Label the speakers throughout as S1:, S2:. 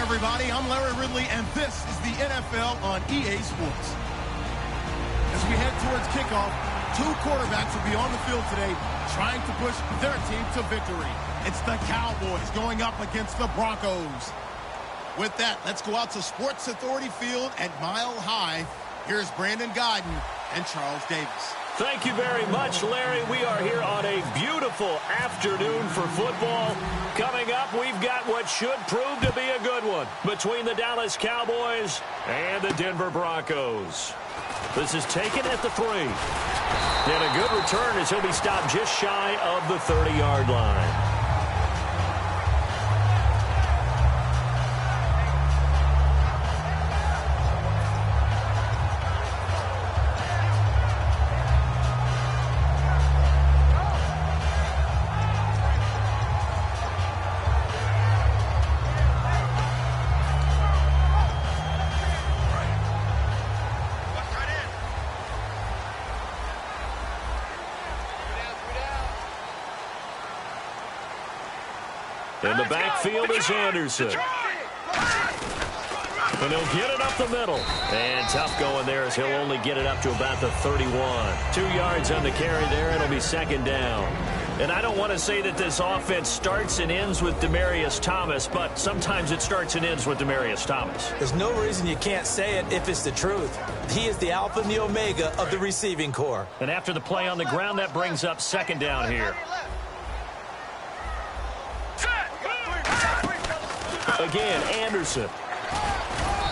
S1: everybody. I'm Larry Ridley, and this is the NFL on EA Sports. As we head towards kickoff, two quarterbacks will be on the field today trying to push their team to victory. It's the Cowboys going up against the Broncos. With that, let's go out to Sports Authority Field at Mile High. Here's Brandon Guyton and Charles Davis.
S2: Thank you very much, Larry. We are here on a beautiful afternoon for football. Coming up, we've got what should prove to be a good one between the Dallas Cowboys and the Denver Broncos. This is taken at the 3. And a good return as he'll be stopped just shy of the 30-yard line. In the backfield is Anderson. And he'll get it up the middle. And tough going there as he'll only get it up to about the 31. 2 yards on the carry there, and it'll be second down. And I don't want to say that this offense starts and ends with Demaryius Thomas, but sometimes it starts and ends with Demaryius Thomas.
S3: There's no reason you can't say it if it's the truth. He is the alpha and the omega of the receiving corps.
S2: And after the play on the ground, that brings up second down here. Again, Anderson.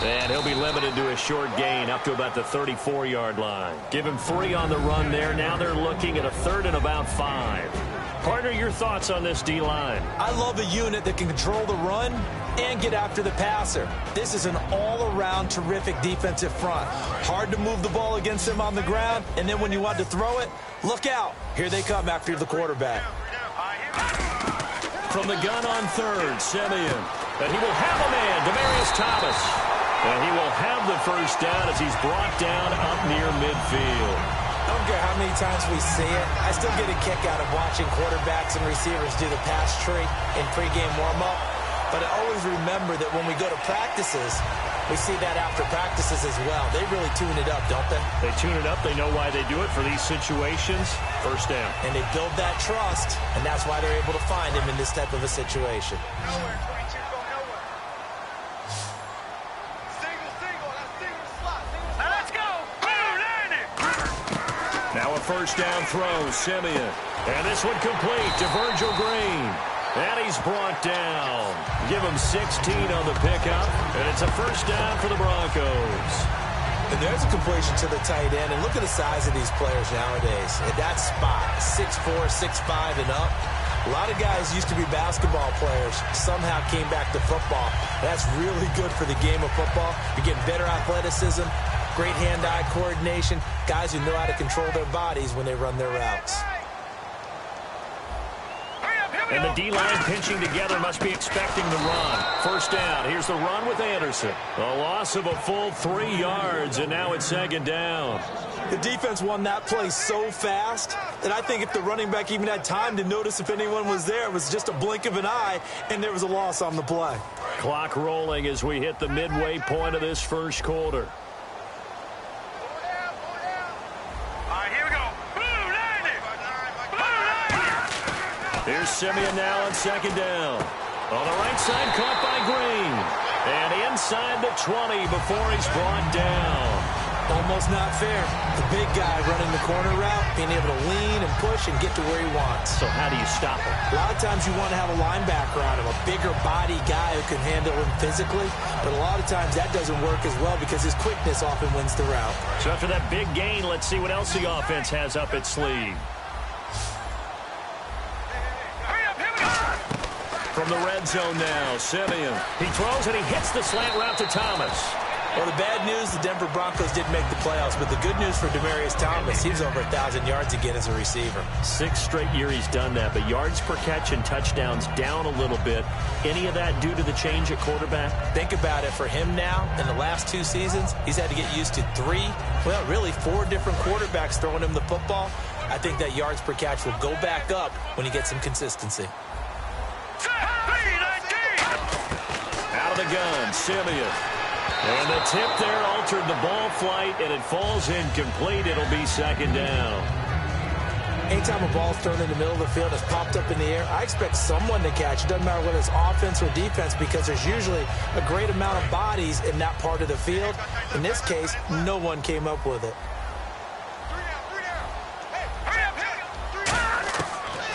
S2: And he'll be limited to a short gain up to about the 34-yard line. Give him 3 on the run there. Now they're looking at a 3rd and about 5. Partner, your thoughts on this D-line?
S3: I love a unit that can control the run and get after the passer. This is an all-around terrific defensive front. Hard to move the ball against them on the ground, and then when you want to throw it, look out. Here they come after the quarterback.
S2: From the gun on 3rd, Simeon. And he will have a man, Demaryius Thomas. And he will have the first down as he's brought down up near midfield.
S3: I don't care how many times we see it. I still get a kick out of watching quarterbacks and receivers do the pass tree in pregame warm-up. But I always remember that when we go to practices, we see that after practices as well. They really tune it up, don't they?
S2: They tune it up. They know why they do it for these situations. First down.
S3: And they build that trust, and that's why they're able to find him in this type of a situation.
S4: Nowhere, 22, go nowhere. Single, that's single slot. Now let's go. Boom, land it.
S2: Now a first down throw, Simeon. And this one complete to Virgil Green. And he's brought down. Give him 16 on the pickup. And it's a first down for the Broncos.
S3: And there's a completion to the tight end. And look at the size of these players nowadays. At that spot, 6'4", 6'5", and up. A lot of guys used to be basketball players, somehow came back to football. That's really good for the game of football. You're getting better athleticism, great hand-eye coordination, guys who know how to control their bodies when they run their routes.
S2: And the D-line pinching together must be expecting the run. First down. Here's the run with Anderson. A loss of a full 3 yards, and now it's second down.
S3: The defense won that play so fast that I think if the running back even had time to notice if anyone was there, it was just a blink of an eye, and there was a loss on the play.
S2: Clock rolling as we hit the midway point of this first quarter. Here's Simeon now on second down. On the right side, caught by Green. And inside the 20 before he's brought down.
S3: Almost not fair. The big guy running the corner route, being able to lean and push and get to where he wants.
S2: So how do you stop him?
S3: A lot of times you want to have a linebacker on him, a bigger body guy who can handle him physically. But a lot of times that doesn't work as well because his quickness often wins the route.
S2: So after that big gain, let's see what else the offense has up its sleeve. From the red zone now, Simeon. He throws and he hits the slant route to Thomas.
S3: Well, the bad news, the Denver Broncos didn't make the playoffs, but the good news for Demaryius Thomas, he was over 1,000 yards again as a receiver.
S2: 6 straight year he's done that, but yards per catch and touchdowns down a little bit. Any of that due to the change at quarterback?
S3: Think about it. For him now, in the last 2 seasons, he's had to get used to 4 different quarterbacks throwing him the football. I think that yards per catch will go back up when he gets some consistency.
S2: Out of the gun, Simeon. And the tip there altered the ball flight, and it falls incomplete. It'll be second down.
S3: Anytime a ball's thrown in the middle of the field, it's popped up in the air, I expect someone to catch. It doesn't matter whether it's offense or defense, because there's usually a great amount of bodies in that part of the field. In this case, no one came up with it.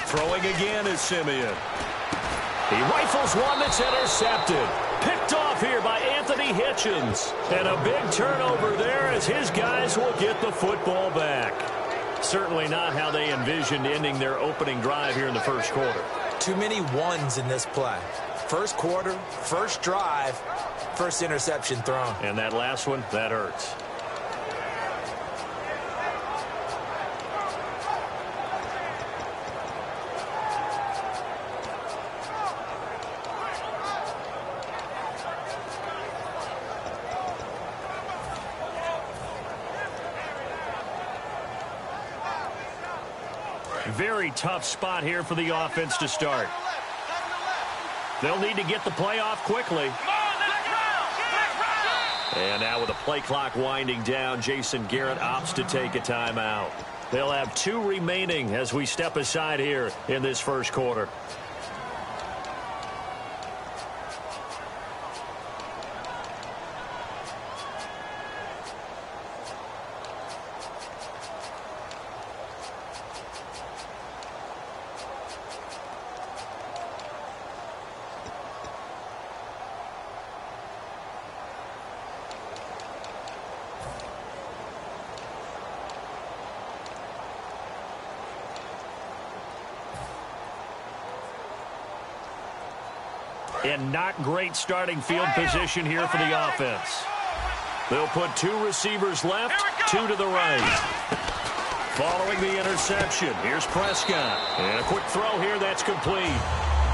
S2: Throwing again is Simeon. He rifles one that's intercepted. Picked off here by Anthony Hitchens. And a big turnover there as his guys will get the football back. Certainly not how they envisioned ending their opening drive here in the first quarter.
S3: Too many ones in this play. First quarter, first drive, first interception thrown.
S2: And that last one, that hurts. Very tough spot here for the offense to start. They'll need to get the play off quickly. And now with the play clock winding down, Jason Garrett opts to take a timeout. They'll have 2 remaining as we step aside here in this first quarter. And not great starting field position here for the offense. They'll put 2 receivers left, 2 to the right. Following the interception, here's Prescott. And a quick throw here that's complete.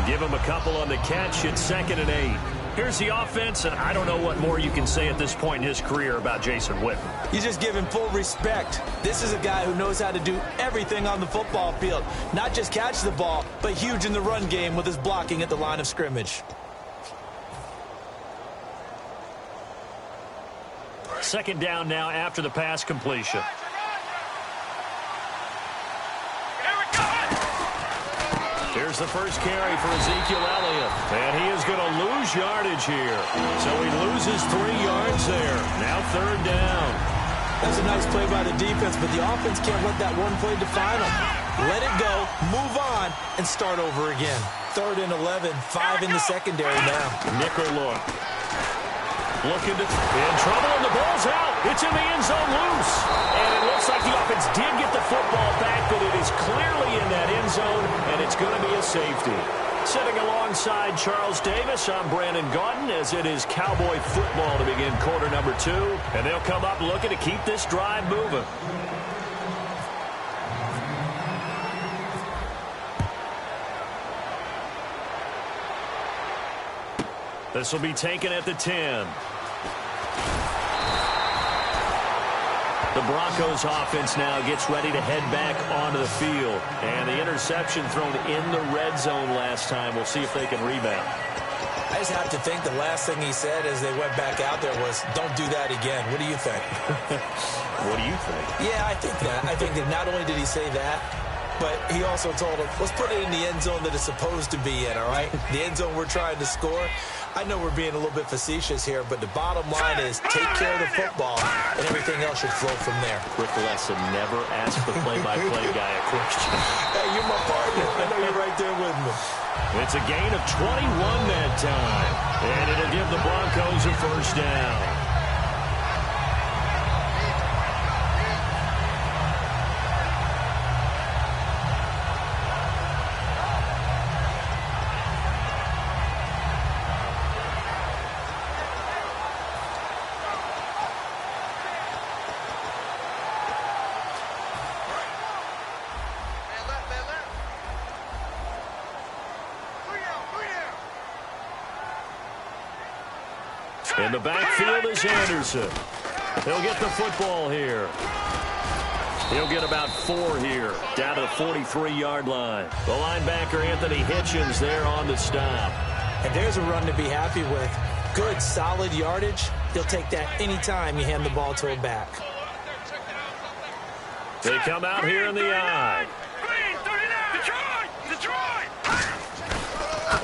S2: Give him a couple on the catch. It's 2nd and 8. Here's the offense, and I don't know what more you can say at this point in his career about Jason Witten.
S3: You just give him full respect. This is a guy who knows how to do everything on the football field. Not just catch the ball, but huge in the run game with his blocking at the line of scrimmage.
S2: Second down now after the pass completion. Here's the first carry for Ezekiel Elliott. And he is going to lose yardage here. So he loses 3 yards there. Now 3rd down.
S3: That's a nice play by the defense, but the offense can't let that one play define them. Let it go, move on, and start over again. 3rd and 11, 5 in the secondary now.
S2: Nickel look. Looking to in trouble, and the ball's out. It's in the end zone loose. And it looks like the offense did get the football back, but it is clearly in that end zone, and it's going to be a safety. Sitting alongside Charles Davis, I'm Brandon Gaudin, as it is Cowboy football to begin quarter number 2. And they'll come up looking to keep this drive moving. This will be taken at the 10. The Broncos offense now gets ready to head back onto the field. And the interception thrown in the red zone last time. We'll see if they can rebound.
S3: I just have to think the last thing he said as they went back out there was, don't do that again. What do you think?
S2: What do you think?
S3: Yeah, I think that. I think that not only did he say that, but he also told him, let's put it in the end zone that it's supposed to be in, all right? The end zone we're trying to score. I know we're being a little bit facetious here, but the bottom line is take care of the football, and everything else should flow from there.
S2: Rick Lesson, never ask the play-by-play guy a question.
S3: Hey, you're my partner. I know you're right there with me.
S2: It's a gain of 21 that time, and it'll give the Broncos a first down. In the backfield is Anderson. He'll get the football here. He'll get about 4 here, down to the 43-yard line. The linebacker, Anthony Hitchens, there on the stop.
S3: And there's a run to be happy with. good, solid yardage, he'll take that anytime you hand the ball to him back.
S2: They come out here in the I.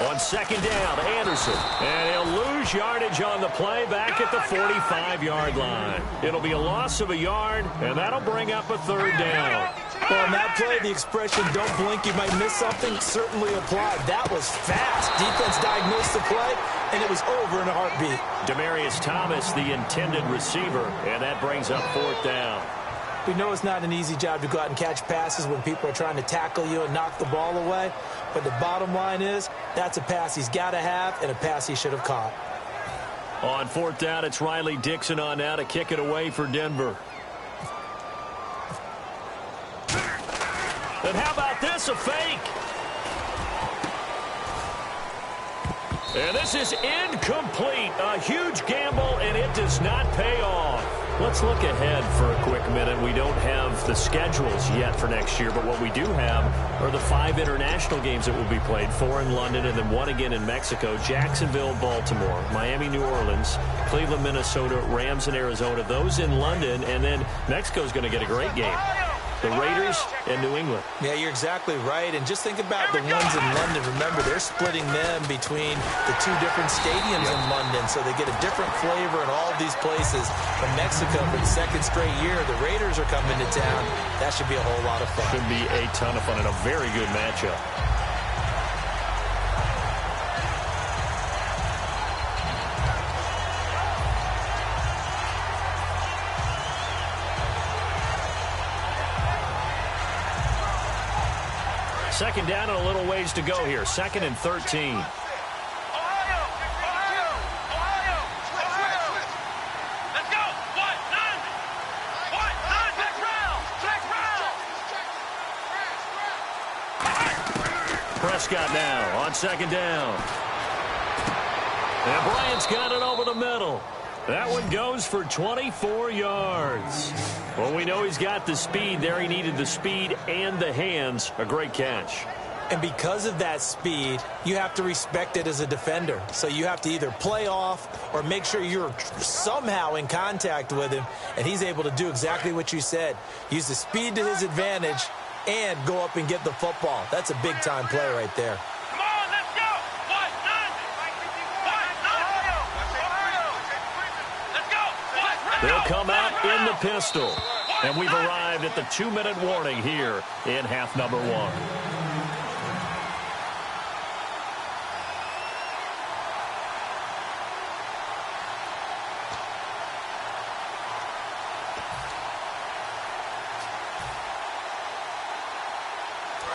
S2: On second down, Anderson. And he'll lose yardage on the play back at the 45-yard line. It'll be a loss of a yard, and that'll bring up a third down.
S3: Well, on that play, the expression, don't blink, you might miss something, certainly applied. That was fast. Defense diagnosed the play, and it was over in a heartbeat.
S2: Demaryius Thomas, the intended receiver, and that brings up fourth down.
S3: We know it's not an easy job to go out and catch passes when people are trying to tackle you and knock the ball away. But the bottom line is, that's a pass he's got to have and a pass he should have caught.
S2: On fourth down, it's Riley Dixon on now to kick it away for Denver. And how about this, a fake? And this is incomplete. A huge gamble, and it does not pay off. Let's look ahead for a quick minute. We don't have the schedules yet for next year, but what we do have are the 5 international games that will be played, 4 in London and then 1 again in Mexico, Jacksonville, Baltimore, Miami, New Orleans, Cleveland, Minnesota, Rams, and Arizona. Those in London, and then Mexico's going to get a great game. The Raiders and New England.
S3: Yeah, you're exactly right. And just think about the ones in London. Remember, they're splitting them between the 2 different stadiums in London, so they get a different flavor in all of these places. From Mexico for the 2nd straight year, the Raiders are coming to town. That should be a whole lot of fun.
S2: Should be a ton of fun and a very good matchup. Second down and a little ways to go here. 2nd and 13. Prescott now on second down. And Bryant's got it over the middle. That one goes for 24 yards. Well, we know he's got the speed there. He needed the speed and the hands. A great catch.
S3: And because of that speed, you have to respect it as a defender. So you have to either play off or make sure you're somehow in contact with him. And he's able to do exactly what you said. Use the speed to his advantage and go up and get the football. That's a big-time play right there.
S4: Come on, let's go. Let's go.
S2: They'll come out in the pistol. And we've arrived at the 2-minute warning here in half number 1.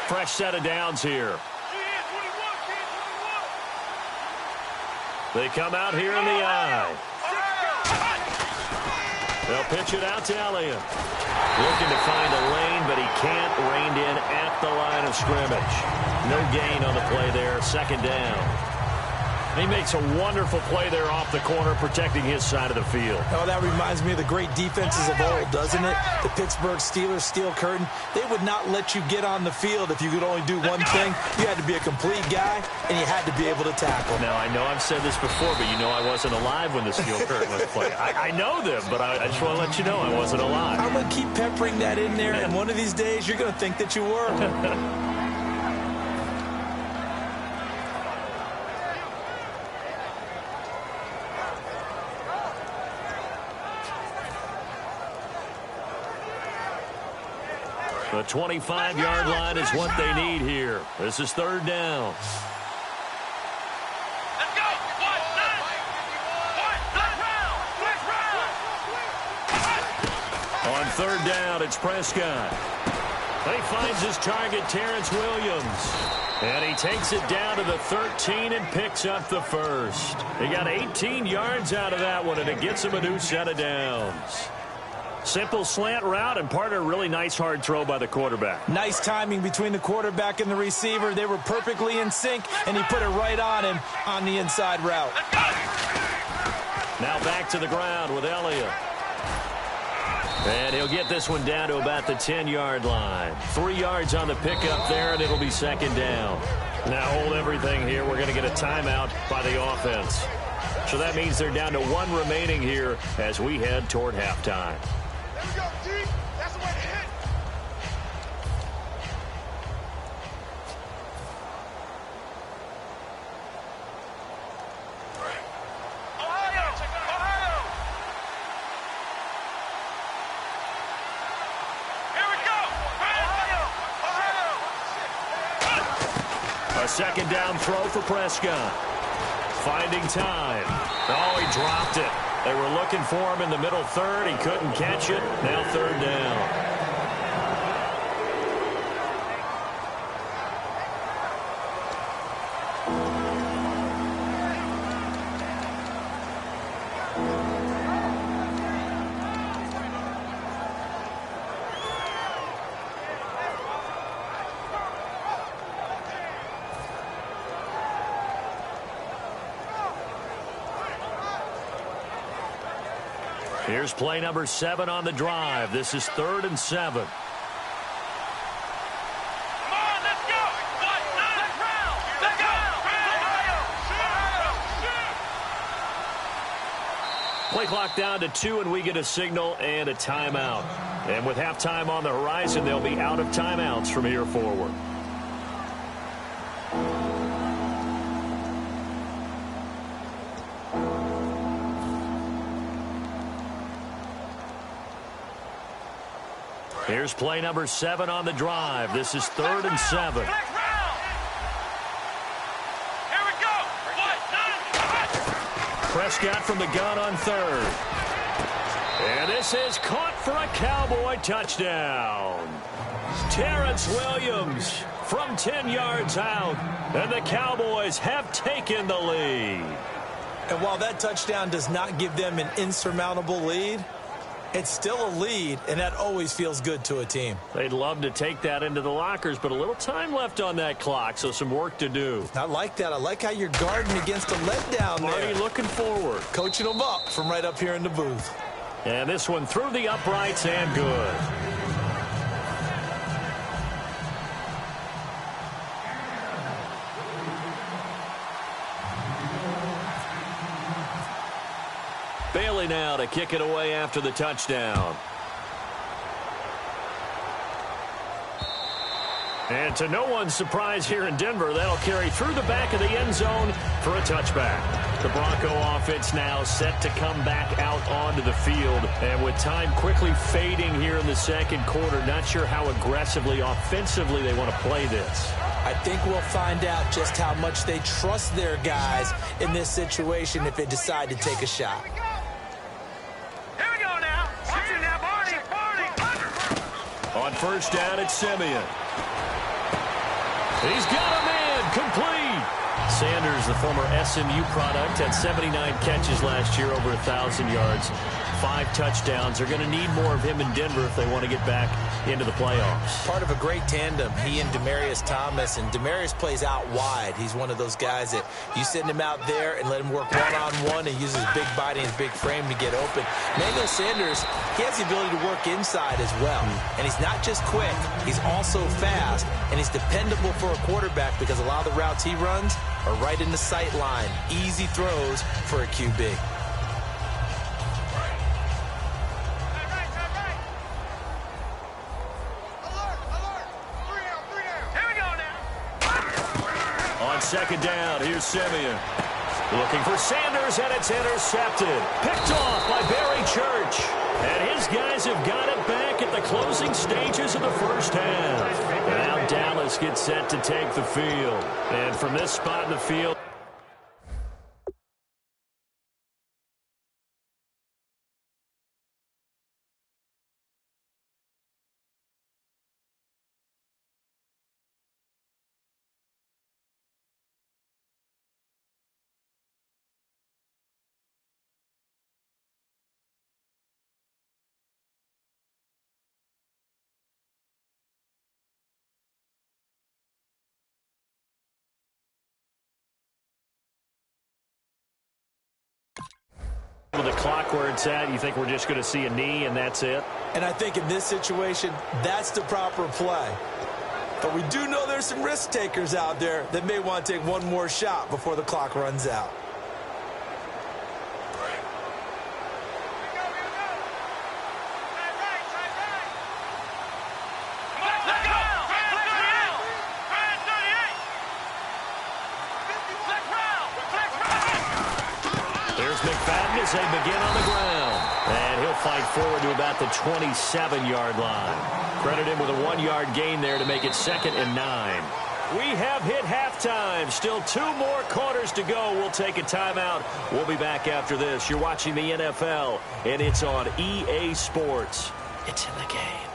S2: Fresh set of downs here. They come out here in the I. They'll pitch it out to Elliott. Looking to find a lane, but he can't. Reined in at the line of scrimmage. No gain on the play there. Second down. He makes a wonderful play there off the corner, protecting his side of the field.
S3: Oh, that reminds me of the great defenses of old, doesn't it? The Pittsburgh Steelers, steel curtain. They would not let you get on the field if you could only do one thing. You had to be a complete guy, and you had to be able to tackle.
S2: Now, I know I've said this before, but you know I wasn't alive when the steel curtain was played. I know them, but I just want to let you know I wasn't alive.
S3: I'm going to keep peppering that in there, and one of these days you're going to think that you were.
S2: The 25-yard line is what they need here. This is third down.
S4: Let's go.
S2: On third down, it's Prescott. He finds his target, Terrence Williams. And he takes it down to the 13 and picks up the first. He got 18 yards out of that one, and it gets him a new set of downs. Simple slant route, and part of a really nice hard throw by the quarterback.
S3: Nice timing between the quarterback and the receiver. They were perfectly in sync, and he put it right on him on the inside route.
S2: Now back to the ground with Elliott. And he'll get this one down to about the 10-yard line. 3 yards on the pickup there, and it'll be second down. Now hold everything here. We're going to get a timeout by the offense. So that means they're down to 1 remaining here as we head toward halftime.
S4: There we go, D. That's the way to hit. Ohio! Ohio! Here we go! Ohio! Ohio!
S2: A second down throw for Prescott. Finding time. Oh, he dropped it. They were looking for him in the middle third. He couldn't catch it. Now 3rd down. Here's play number 7 on the drive. This is 3rd and 7.
S4: Come on, let's go! Let's go! Ohio!
S2: Play clock down to 2, and we get a signal and a timeout. And with halftime on the horizon, they'll be out of timeouts from here forward. Here's play number 7 on the drive. This is 3rd and 7.
S4: Here we go!
S2: Prescott from the gun on 3rd. And this is caught for a Cowboy touchdown. Terrence Williams from 10 yards out. And the Cowboys have taken the lead.
S3: And while that touchdown does not give them an insurmountable lead, it's still a lead, and that always feels good to a team.
S2: They'd love to take that into the lockers, but a little time left on that clock, so some work to do.
S3: I like that. I like how you're guarding against a letdown there.
S2: Already looking forward.
S3: Coaching them up from right up here in the booth.
S2: And this one through the uprights and good. Bailey now to kick it away after the touchdown. And to no one's surprise here in Denver, that'll carry through the back of the end zone for a touchback. The Bronco offense now set to come back out onto the field. And with time quickly fading here in the second quarter, not sure how aggressively, offensively they want to play this.
S3: I think we'll find out just how much they trust their guys in this situation if they decide to take a shot.
S4: Here we go now. Watch it now, Barney.
S2: On first down, it's Simeon. He's got a man complete. Sanders, the former SMU product, had 79 catches last year, over 1,000 yards, 5 touchdowns. They're going to need more of him in Denver if they want to get back into the playoffs.
S3: Part of a great tandem, he and Demaryius Thomas, and Demaryius plays out wide. He's one of those guys that you send him out there and let him work one-on-one and use his big body and his big frame to get open. Emmanuel Sanders, he has the ability to work inside as well. And he's not just quick, he's also fast, and he's dependable for a quarterback because a lot of the routes he runs are right in the sight line. Easy throws for a QB.
S2: Second down, here's Simeon. Looking for Sanders, and it's intercepted. Picked off by Barry Church. And his guys have got it back at the closing stages of the first half. Now Dallas gets set to take the field. And from this spot in the field, with the clock where it's at, you think we're just going to see a knee and that's it?
S3: And I think in this situation, that's the proper play. But we do know there's some risk takers out there that may want to take one more shot before the clock runs out.
S2: as they begin on the ground. And he'll fight forward to about the 27-yard line. Credit him with a 1-yard gain there to make it 2nd and 9. We have hit halftime. Still 2 more quarters to go. We'll take a timeout. We'll be back after this. You're watching the NFL, and it's on EA Sports. It's in the game.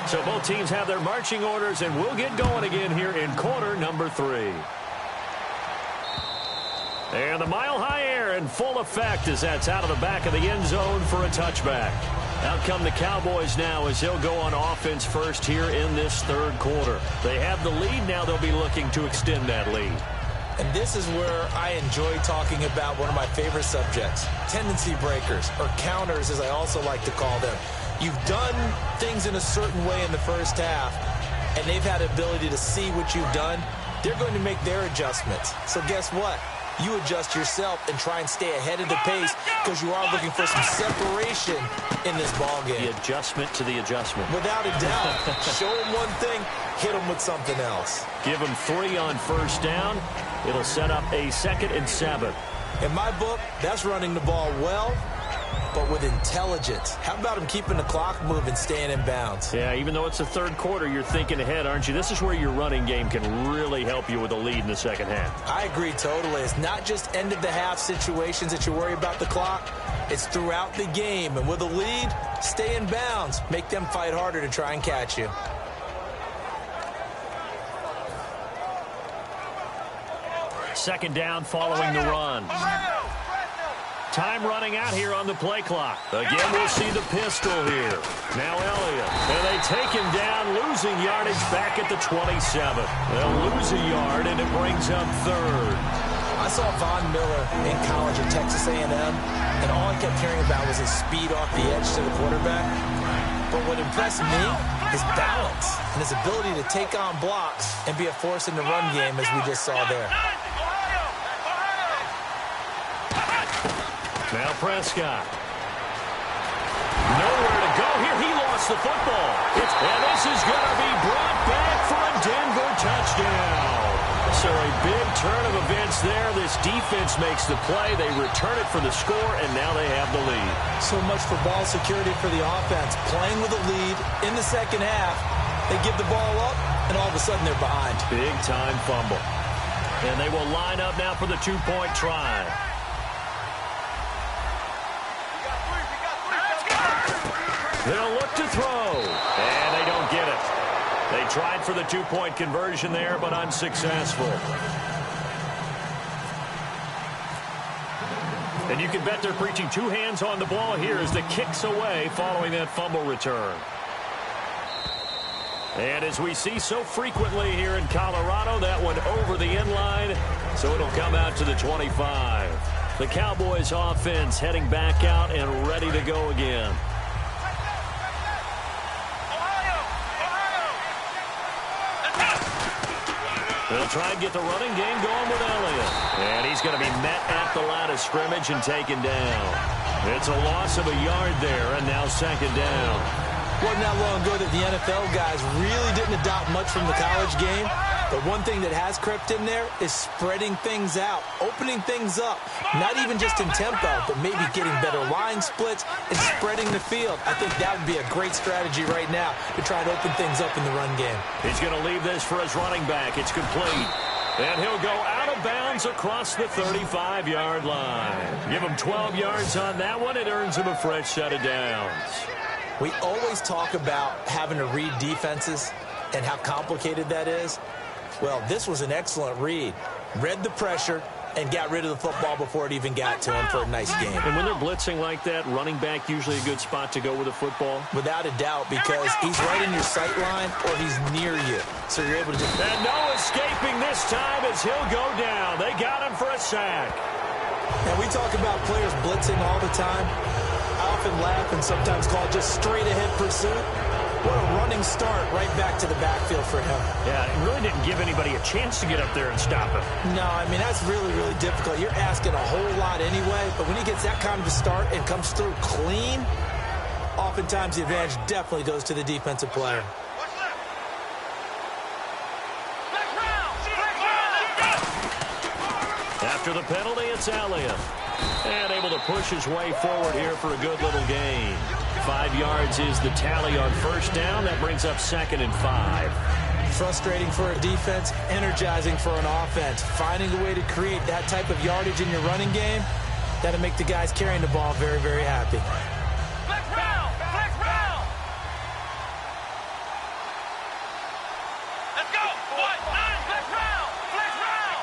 S2: So both teams have their marching orders, and we'll get going again here in quarter number 3. And the mile-high air in full effect as that's out of the back of the end zone for a touchback. Out come the Cowboys now as they'll go on offense first here in this 3rd quarter. They have the lead. Now they'll be looking to extend that lead.
S3: And this is where I enjoy talking about one of my favorite subjects, tendency breakers, or counters as I also like to call them. You've done things in a certain way in the first half, and they've had the ability to see what you've done. They're going to make their adjustments. So guess what? You adjust yourself and try and stay ahead of the pace because you are looking for some separation in this ballgame.
S2: The adjustment to the adjustment.
S3: Without a doubt. Show them one thing, hit them with something else.
S2: Give them 3 on first down. It'll set up a 2nd and 7.
S3: In my book, that's running the ball well, but with intelligence. How about him keeping the clock moving, staying in bounds?
S2: Yeah, even though it's the 3rd quarter, you're thinking ahead, aren't you? This is where your running game can really help you with a lead in the 2nd half.
S3: I agree totally. It's not just end-of-the-half situations that you worry about the clock. It's throughout the game. And with a lead, stay in bounds. Make them fight harder to try and catch you.
S2: Second down following the run. Time running out here on the play clock. Again, we'll see the pistol here. Now Elliott. And they take him down, losing yardage back at the 27. They'll lose a yard, and it brings up 3rd.
S3: I saw Von Miller in college at Texas A&M, and all I kept hearing about was his speed off the edge to the quarterback. But what impressed me, his balance and his ability to take on blocks and be a force in the run game, as we just saw there.
S2: Now Prescott. Nowhere to go here. He lost the football. And this is going to be brought back for a Denver touchdown. So a big turn of events there. This defense makes the play. They return it for the score, and now they have the lead.
S3: So much for ball security for the offense. Playing with a lead in the 2nd half. They give the ball up, and all of a sudden they're behind.
S2: Big-time fumble. And they will line up now for the 2-point try. They'll look to throw, and they don't get it. They tried for the 2-point conversion there, but unsuccessful. And you can bet they're preaching 2 hands on the ball here as the kick's away following that fumble return. And as we see so frequently here in Colorado, that one over the end line, so it'll come out to the 25. The Cowboys offense heading back out and ready to go again. They'll try and get the running game going with Elliott. And he's going to be met at the line of scrimmage and taken down. It's a loss of a yard there, and now 2nd down.
S3: Wasn't that long ago that the NFL guys really didn't adopt much from the college game. But one thing that has crept in there is spreading things out, opening things up. Not even just in tempo, but maybe getting better line splits and spreading the field. I think that would be a great strategy right now to try and open things up in the run game.
S2: He's going to leave this for his running back. It's complete. And he'll go out of bounds across the 35-yard line. Give him 12 yards on that one. It earns him a fresh set of downs.
S3: We always talk about having to read defenses and how complicated that is. Well, this was an excellent read. Read the pressure and got rid of the football before it even got to him for a nice game.
S2: And when they're blitzing like that, running back usually a good spot to go with the football?
S3: Without a doubt, because he's right in your sight line or he's near you. So you're able to just...
S2: And no escaping this time as he'll go down. They got him for a sack.
S3: And we talk about players blitzing all the time. I often laugh and sometimes call it just straight ahead pursuit. What a running start right back to the backfield for him.
S2: Yeah, it really didn't give anybody a chance to get up there and stop him.
S3: No, I mean, that's really, really difficult. You're asking a whole lot anyway, but when he gets that kind of a start and comes through clean, oftentimes the advantage definitely goes to the defensive player.
S2: After the penalty, it's Elliott. And able to push his way forward here for a good little gain. 5 yards is the tally on first down. That brings up 2nd and 5.
S3: Frustrating for a defense, energizing for an offense. Finding a way to create that type of yardage in your running game, that'll make the guys carrying the ball very, very happy.
S4: Flex round! Flex round! Let's go! 1-9, flex round! Flex round!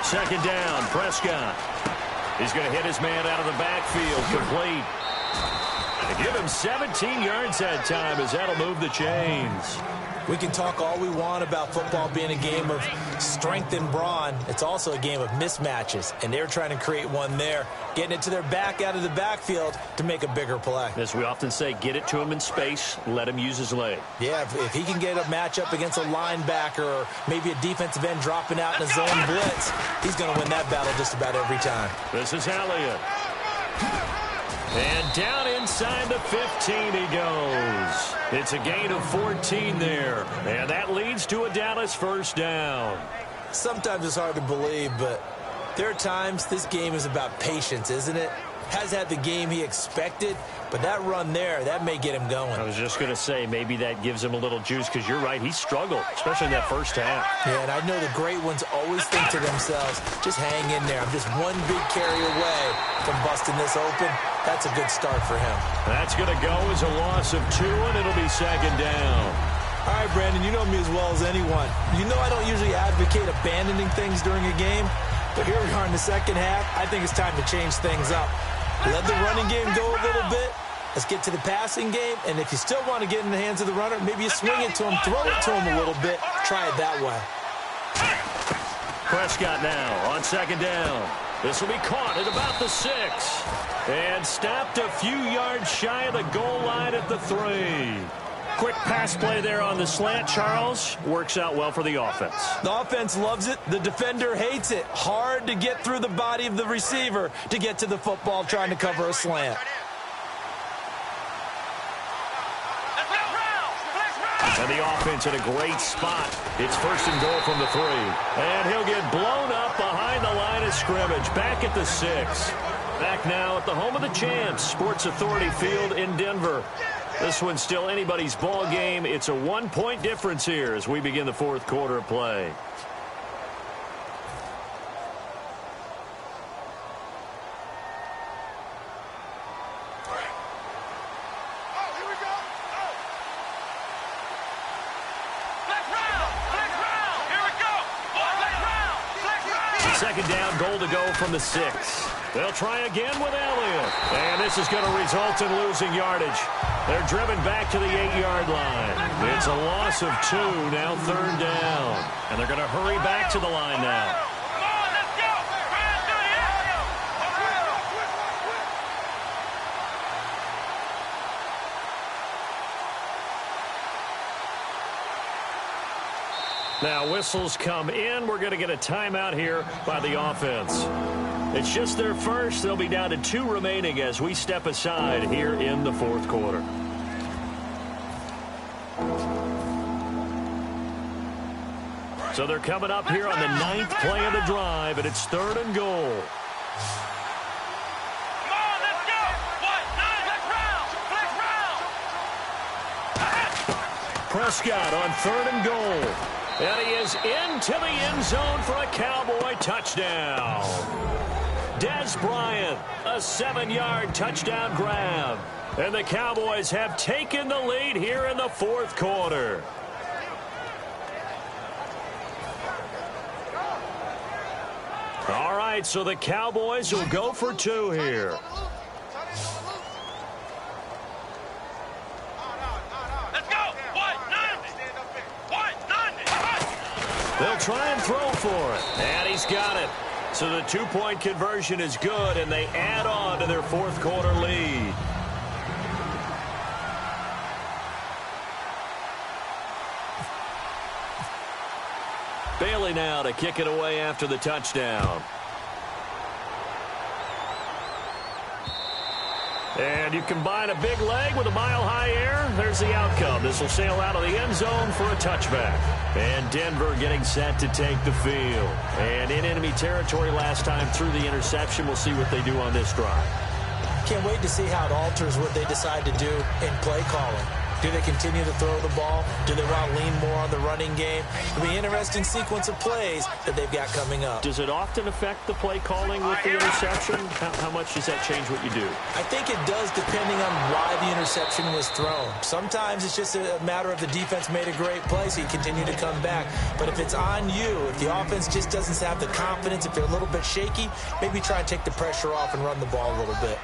S2: Second down, Prescott. He's going to hit his man out of the backfield, complete. To give him 17 yards that time as that'll move the chains.
S3: We can talk all we want about football being a game of strength and brawn. It's also a game of mismatches, and they're trying to create one there, getting it to their back out of the backfield to make a bigger play.
S2: As we often say, get it to him in space, let him use his leg.
S3: Yeah, if he can get a matchup against a linebacker or maybe a defensive end dropping out in a zone blitz, he's going to win that battle just about every time.
S2: This is Elliott. And down inside the 15 he goes. It's a gain of 14 there. And that leads to a Dallas first down.
S3: Sometimes it's hard to believe, but there are times this game is about patience, isn't it? Has had the game he expected, but that run there, that may get him going.
S2: I was just going to say, maybe that gives him a little juice, because you're right, he struggled, especially in that first half.
S3: Yeah, and I know the great ones always think to themselves, just hang in there. I'm just one big carry away from busting this open. That's a good start for him.
S2: That's going to go as a loss of 2, and it'll be second down.
S3: All right, Brandon, you know me as well as anyone. You know I don't usually advocate abandoning things during a game, but here we are in the second half. I think it's time to change things up. Let the running game go a little bit. Let's get to the passing game, and if you still want to get in the hands of the runner, maybe you swing it to him, throw it to him a little bit, try it that way.
S2: Prescott now on second down. This will be caught at about the 6. And stopped a few yards shy of the goal line at the 3. Quick pass play there on the slant, Charles. Works out well for the offense.
S3: The offense loves it. The defender hates it. Hard to get through the body of the receiver to get to the football trying to cover a slant.
S2: And the offense in a great spot. It's first and goal from the 3. And he'll get blown up behind the line of scrimmage. Back at the 6. Back now at the home of the champs, Sports Authority Field in Denver. This one's still anybody's ball game. It's a 1-point difference here as we begin the fourth quarter of play. Second down, goal to go from the 6. They'll try again with Elliott. And this is going to result in losing yardage. They're driven back to the 8-yard line. It's a loss of 2, now third down. And they're going to hurry back to the line now. Now whistles come in. We're going to get a timeout here by the offense. It's just their first. They'll be down to 2 remaining as we step aside here in the fourth quarter. So they're coming up here on the 9th play of the drive, and it's third and goal. Prescott on third and goal. And he is into the end zone for a Cowboy touchdown. Des Bryant, a 7-yard touchdown grab. And the Cowboys have taken the lead here in the fourth quarter. All right, so the Cowboys will go for 2 here. They'll try and throw for it. And he's got it. So the 2-point conversion is good, and they add on to their fourth quarter lead. Bailey now to kick it away after the touchdown. And you combine a big leg with a mile-high air. There's the outcome. This will sail out of the end zone for a touchback. And Denver getting set to take the field. And in enemy territory last time through the interception. We'll see what they do on this drive.
S3: Can't wait to see how it alters what they decide to do in play calling. Do they continue to throw the ball? Do they want to lean more on the running game? It'll be an interesting sequence of plays that they've got coming up.
S2: Does it often affect the play calling with the interception? How much does that change what you do?
S3: I think it does depending on why the interception was thrown. Sometimes it's just a matter of the defense made a great play, so you continue to come back. But if it's on you, if the offense just doesn't have the confidence, if they're a little bit shaky, maybe try and take the pressure off and run the ball a little bit.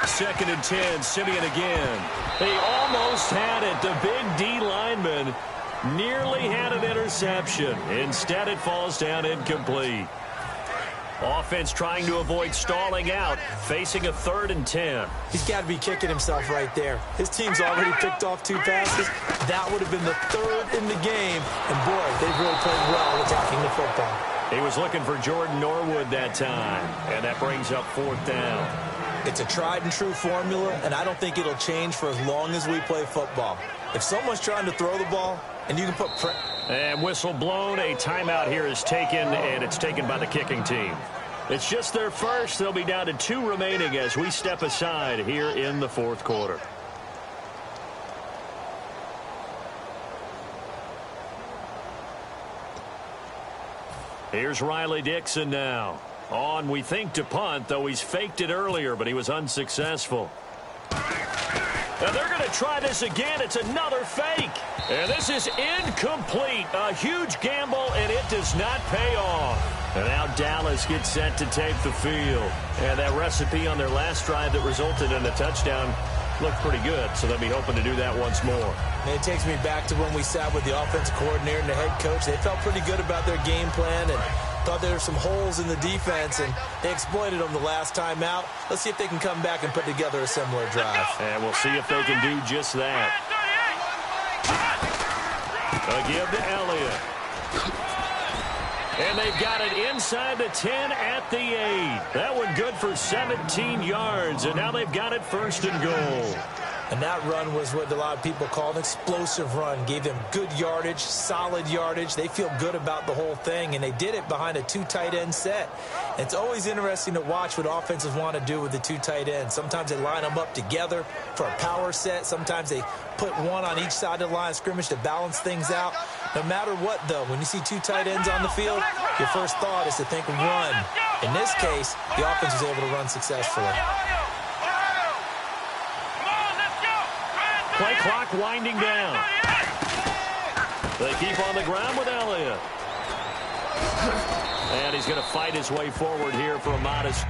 S2: 2nd and 10, Simeon again. He almost had it. The big D lineman nearly had an interception. Instead, it falls down incomplete. Offense trying to avoid stalling out, facing a 3rd and 10.
S3: He's got to be kicking himself right there. His team's already picked off 2 passes. That would have been the 3rd in the game. And, boy, they've really played well attacking the football.
S2: He was looking for Jordan Norwood that time, and that brings up 4th down.
S3: It's a tried-and-true formula, and I don't think it'll change for as long as we play football. If someone's trying to throw the ball, and you can put
S2: and whistle blown, a timeout here is taken, and it's taken by the kicking team. It's just their first. They'll be down to 2 remaining as we step aside here in the 4th quarter. Here's Riley Dixon now. On, we think, to punt, though he's faked it earlier, but he was unsuccessful. Now they're going to try this again. It's another fake. And this is incomplete. A huge gamble, and it does not pay off. And now Dallas gets set to take the field. And that recipe on their last drive that resulted in a touchdown looked pretty good, so they'll be hoping to do that once more.
S3: And it takes me back to when we sat with the offensive coordinator and the head coach. They felt pretty good about their game plan and thought there were some holes in the defense, and they exploited them the last time out. Let's see if they can come back and put together a similar drive.
S2: And we'll see if they can do just that. A give to Elliott. And they've got it inside the 10 at the 8. That one good for 17 yards, and now they've got it 1st and goal.
S3: And that run was what a lot of people call an explosive run. Gave them good yardage, solid yardage. They feel good about the whole thing, and they did it behind a 2 tight end set. It's always interesting to watch what offenses want to do with the 2 tight ends. Sometimes they line them up together for a power set. Sometimes they put one on each side of the line of scrimmage to balance things out. No matter what, though, when you see 2 tight ends on the field, your first thought is to think run. In this case, the offense was able to run successfully.
S2: Play clock winding down. They keep on the ground with Elliott. And he's going to fight his way forward here for a modest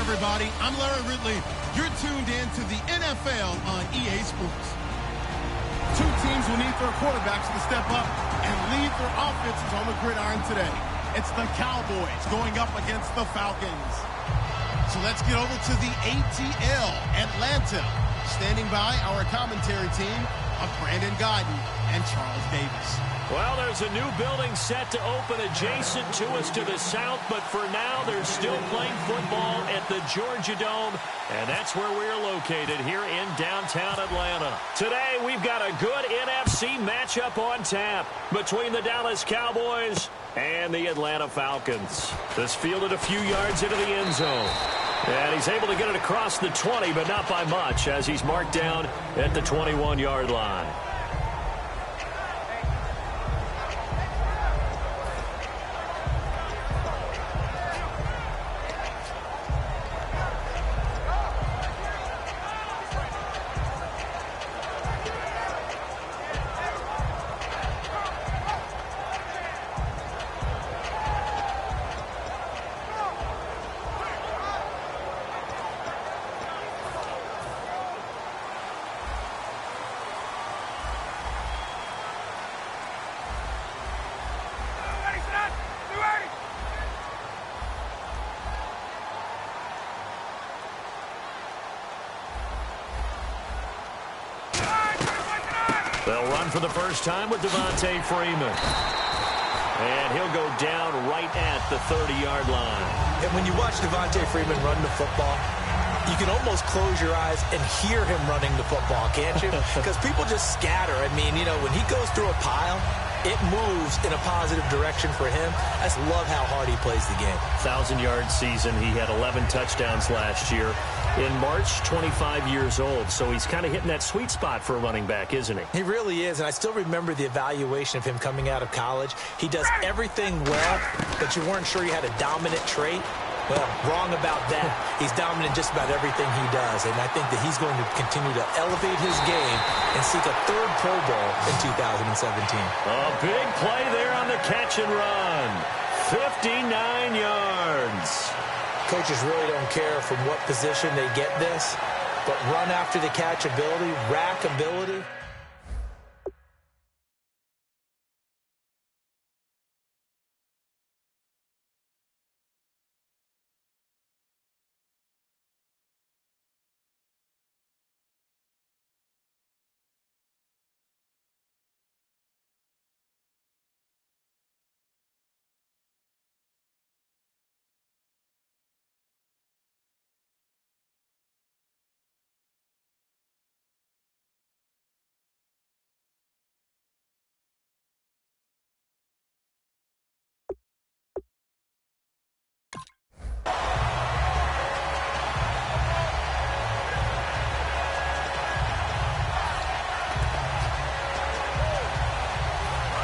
S1: everybody. I'm Larry Ridley. You're tuned in to the NFL on EA Sports. Two teams will need their quarterbacks to step up and lead their offenses on the gridiron today. It's the Cowboys going up against the Falcons. So let's get over to the ATL, Atlanta. Standing by our commentary team of Brandon Guyton and Charles Davis.
S2: Well, there's a new building set to open adjacent to us to the south, but for now, they're still playing football at the Georgia Dome, and that's where we're located here in downtown Atlanta. Today, we've got a good NFC matchup on tap between the Dallas Cowboys and the Atlanta Falcons. This fielded a few yards into the end zone, and he's able to get it across the 20, but not by much, as he's marked down at the 21-yard line. They'll run for the first time with Devontae Freeman. And he'll go down right at the 30-yard line.
S3: And when you watch Devontae Freeman run the football, you can almost close your eyes and hear him running the football, can't you? Because people just scatter. I mean, you know, when he goes through a pile, it moves in a positive direction for him. I just love how hard he plays the game.
S2: 1,000-yard season. He had 11 touchdowns last year. In March, 25 years old. So he's kind of hitting that sweet spot for a running back, isn't he?
S3: He really is, and I still remember the evaluation of him coming out of college. He does everything well, but you weren't sure he had a dominant trait. Well, wrong about that. He's dominant just about everything he does, and I think that he's going to continue to elevate his game and seek a third Pro Bowl in 2017.
S2: A big play there on the catch and run. 59 yards.
S3: Coaches really don't care from what position they get this, but run after the catch ability, rack ability.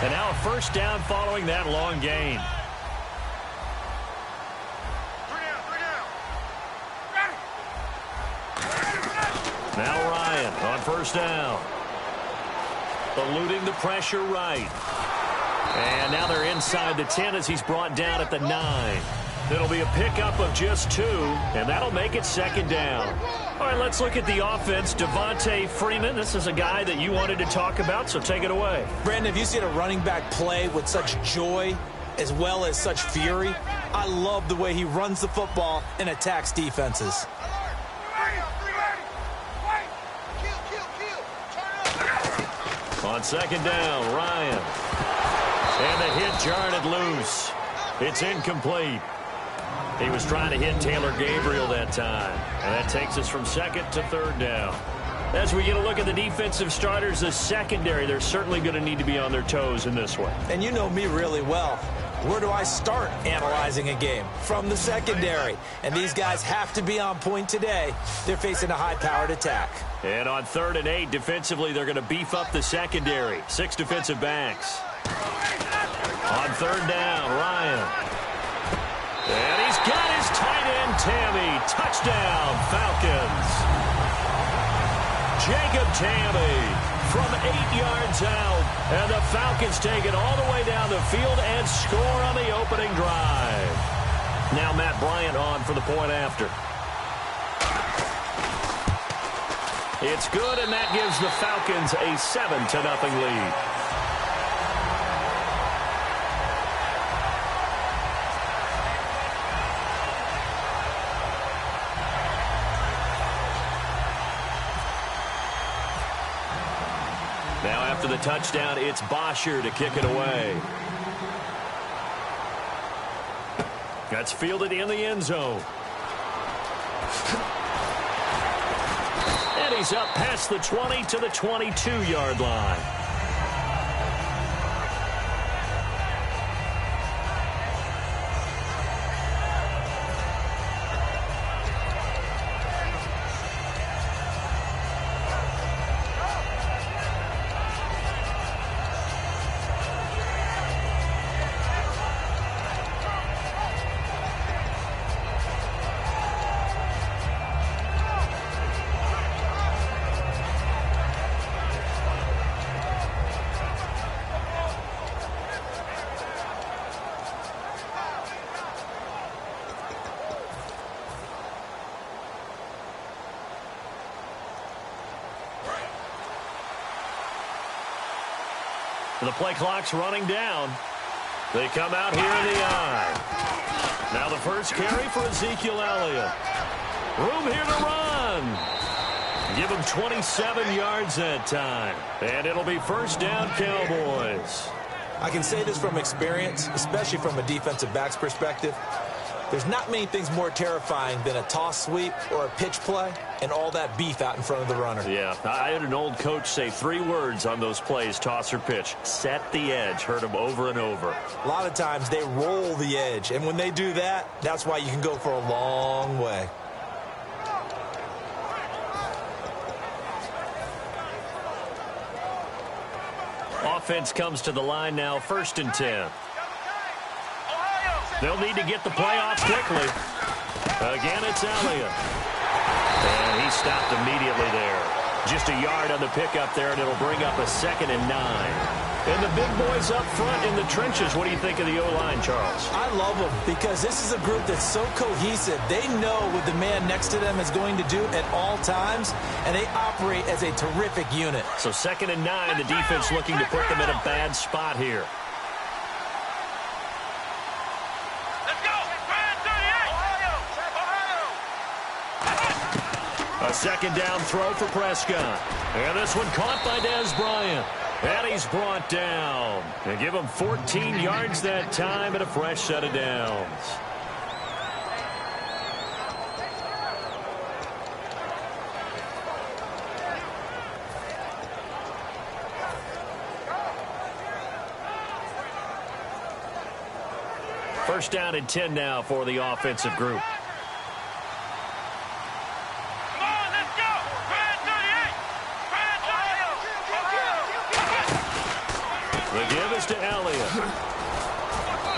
S2: And now a first down following that long gain. Now Ryan on first down. Eluding the pressure right. And now they're inside the 10 as he's brought down at the 9. It'll be a pickup of just 2, and that'll make it second down. All right, let's look at the offense. Devontae Freeman, this is a guy that you wanted to talk about, so take it away.
S3: Brandon, have you seen a running back play with such joy as well as such fury? I love the way he runs the football and attacks defenses.
S2: On second down, Ryan. And the hit jarred it loose. It's incomplete. He was trying to hit Taylor Gabriel that time. And that takes us from second to third down. As we get a look at the defensive starters, the secondary, they're certainly going to need to be on their toes in this one.
S3: And you know me really well. Where do I start analyzing a game? From the secondary. And these guys have to be on point today. They're facing a high-powered attack.
S2: And on 3rd and 8, defensively, they're going to beef up the secondary. 6 defensive backs. On 3rd down, Ryan. And he's got his tight end, Tammy. Touchdown, Falcons. Jacob Tammy from 8 yards out. And the Falcons take it all the way down the field and score on the opening drive. Now Matt Bryant on for the point after. It's good, and that gives the Falcons a 7-0 lead. After the touchdown, it's Bosher to kick it away. That's fielded in the end zone. And he's up past the 20 to the 22-yard line. The play clock's running down. They come out here in the eye. Now the first carry for Ezekiel Elliott. Room here to run. Give him 27 yards that time. And it'll be first down, Cowboys.
S3: I can say this from experience, especially from a defensive back's perspective. There's not many things more terrifying than a toss sweep or a pitch play and all that beef out in front of the runner.
S2: Yeah, I had an old coach say 3 words on those plays, toss or pitch. Set the edge. Heard him over and over.
S3: A lot of times they roll the edge, and when they do that, that's why you can go for a long way.
S2: Offense comes to the line now, 1st and 10. They'll need to get the play off quickly. Again, it's Elliott. And he stopped immediately there. Just a yard on the pickup there, and it'll bring up a 2nd and 9. And the big boys up front in the trenches. What do you think of the O-line, Charles?
S3: I love them because this is a group that's so cohesive. They know what the man next to them is going to do at all times, and they operate as a terrific unit.
S2: So 2nd and 9, the defense looking to put them in a bad spot here. A 2nd down throw for Prescott. And this one caught by Dez Bryant. And he's brought down. And give him 14 yards that time and a fresh set of downs. First down and 10 now for the offensive group. The give is to Elliott.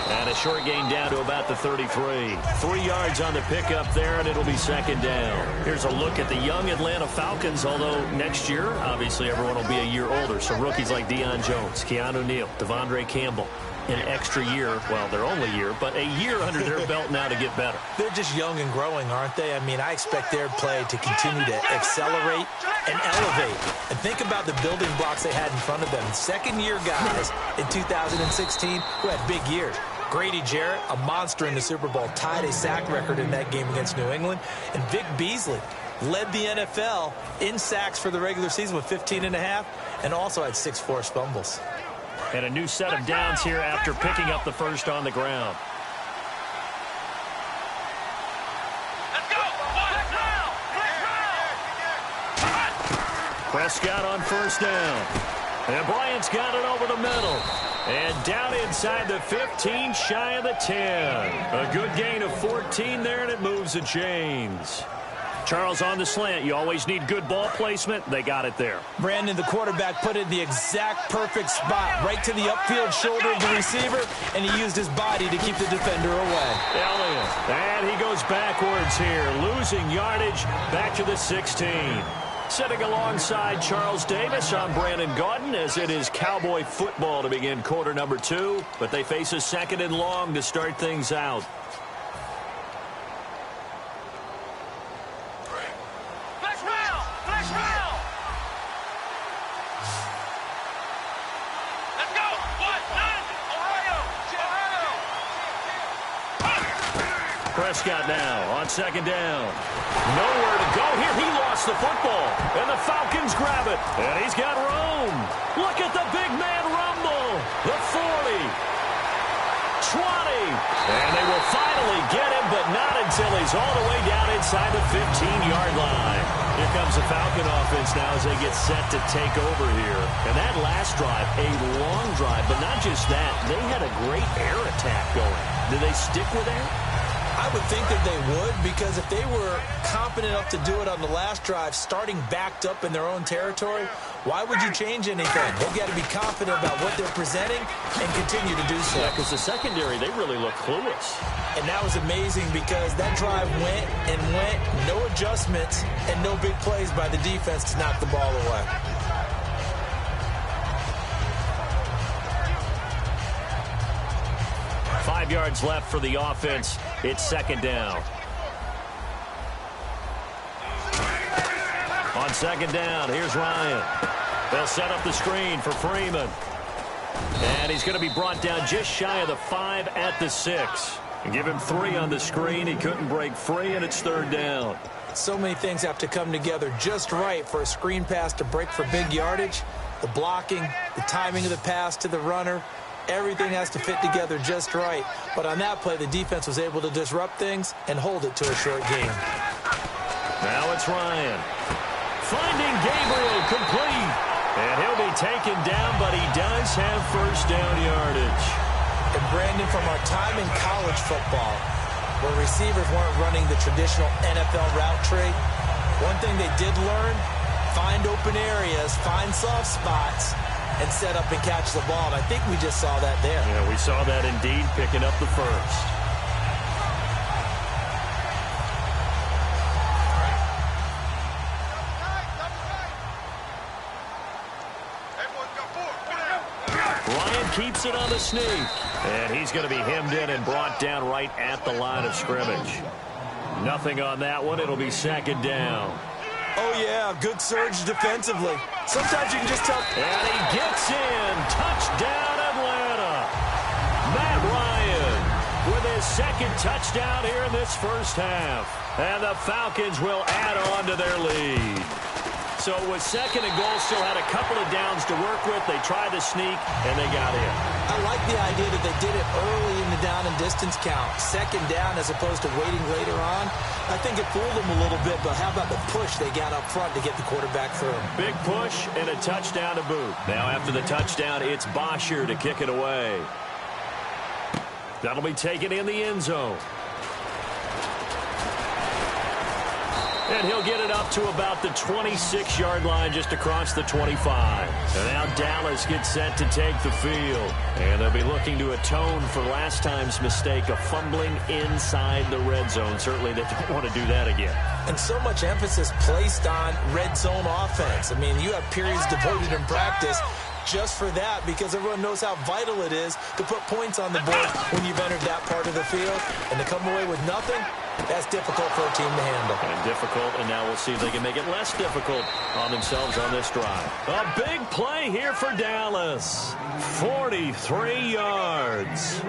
S2: And a short gain down to about the 33. 3 yards on the pickup there, and it'll be 2nd down. Here's a look at the young Atlanta Falcons, although next year, obviously, everyone will be a year older. So rookies like Deion Jones, Keanu Neal, Devondre Campbell, an extra year, well, their only year, but a year under their belt now to get better.
S3: They're just young and growing, aren't they? I mean, I expect their play to continue to accelerate and elevate. And think about the building blocks they had in front of them. Second-year guys in 2016 who had big years. Grady Jarrett, a monster in the Super Bowl, tied a sack record in that game against New England. And Vic Beasley led the NFL in sacks for the regular season with 15.5 and also had 6 forced fumbles.
S2: And a new set of downs here after picking up the first on the ground.
S4: Let's go!
S2: Prescott on first down. And Bryant's got it over the middle. And down inside the 15, shy of the 10. A good gain of 14 there, and it moves the chains. Charles, on the slant, you always need good ball placement. They got it there.
S3: Brandon, the quarterback, put it in the exact perfect spot, right to the upfield shoulder of the receiver, and he used his body to keep the defender away.
S2: Elliott, and he goes backwards here, losing yardage back to the 16. Sitting alongside Charles Davis, I'm Brandon Gaudin, as it is Cowboy football to begin quarter number 2, but they face a 2nd and long to start things out. Prescott now on second down. Nowhere to go here. He lost the football. And the Falcons grab it. And he's got room. Look at the big man rumble. The 40. 20. And they will finally get him, but not until he's all the way down inside the 15-yard line. Here comes the Falcon offense now as they get set to take over here. And that last drive, a long drive, but not just that. They had a great air attack going. Did they stick with that?
S3: I would think that they would, because if they were competent enough to do it on the last drive, starting backed up in their own territory, why would you change anything? They've got to be confident about what they're presenting and continue to do so.
S2: Yeah, because the secondary, they really look clueless.
S3: And that was amazing because that drive went and went, no adjustments, and no big plays by the defense to knock the ball away.
S2: Five yards left for the offense. It's second down. On second down, here's Ryan. They'll set up the screen for Freeman. And he's going to be brought down just shy of the 5 at the 6. And give him 3 on the screen. He couldn't break free, and it's third down.
S3: So many things have to come together just right for a screen pass to break for big yardage. The blocking, the timing of the pass to the runner. Everything has to fit together just right. But on that play, the defense was able to disrupt things and hold it to a short game.
S2: Now it's Ryan. Finding Gabriel complete. And he'll be taken down, but he does have first down yardage.
S3: And Brandon, from our time in college football, where receivers weren't running the traditional NFL route tree, one thing they did learn, find open areas, find soft spots, and set up and catch the ball. And I think we just saw that there.
S2: Yeah, we saw that indeed, picking up the first. Ryan keeps it on the sneak. And he's going to be hemmed in and brought down right at the line of scrimmage. Nothing on that one. It'll be second down.
S3: Oh, yeah, good surge defensively. Sometimes you can just tell.
S2: And he gets in. Touchdown, Atlanta. Matt Ryan with his second touchdown here in this first half. And the Falcons will add on to their lead. So it was second and goal, still had a couple of downs to work with. They tried to sneak, and they got in.
S3: I like the idea that they did it early in the down and distance count. Second down as opposed to waiting later on. I think it fooled them a little bit, but how about the push they got up front to get the quarterback through?
S2: Big push and a touchdown to boot. Now after the touchdown, it's Bosher to kick it away. That'll be taken in the end zone. And he'll get it up to about the 26-yard line just across the 25. And now Dallas gets set to take the field. And they'll be looking to atone for last time's mistake of fumbling inside the red zone. Certainly they don't want to do that again.
S3: And so much emphasis placed on red zone offense. I mean, you have periods devoted in practice just for that, because everyone knows how vital it is to put points on the board when you've entered that part of the field. And to come away with nothing, that's difficult for a team to handle.
S2: And difficult, and now we'll see if they can make it less difficult on themselves on this drive. A big play here for Dallas. 43 yards.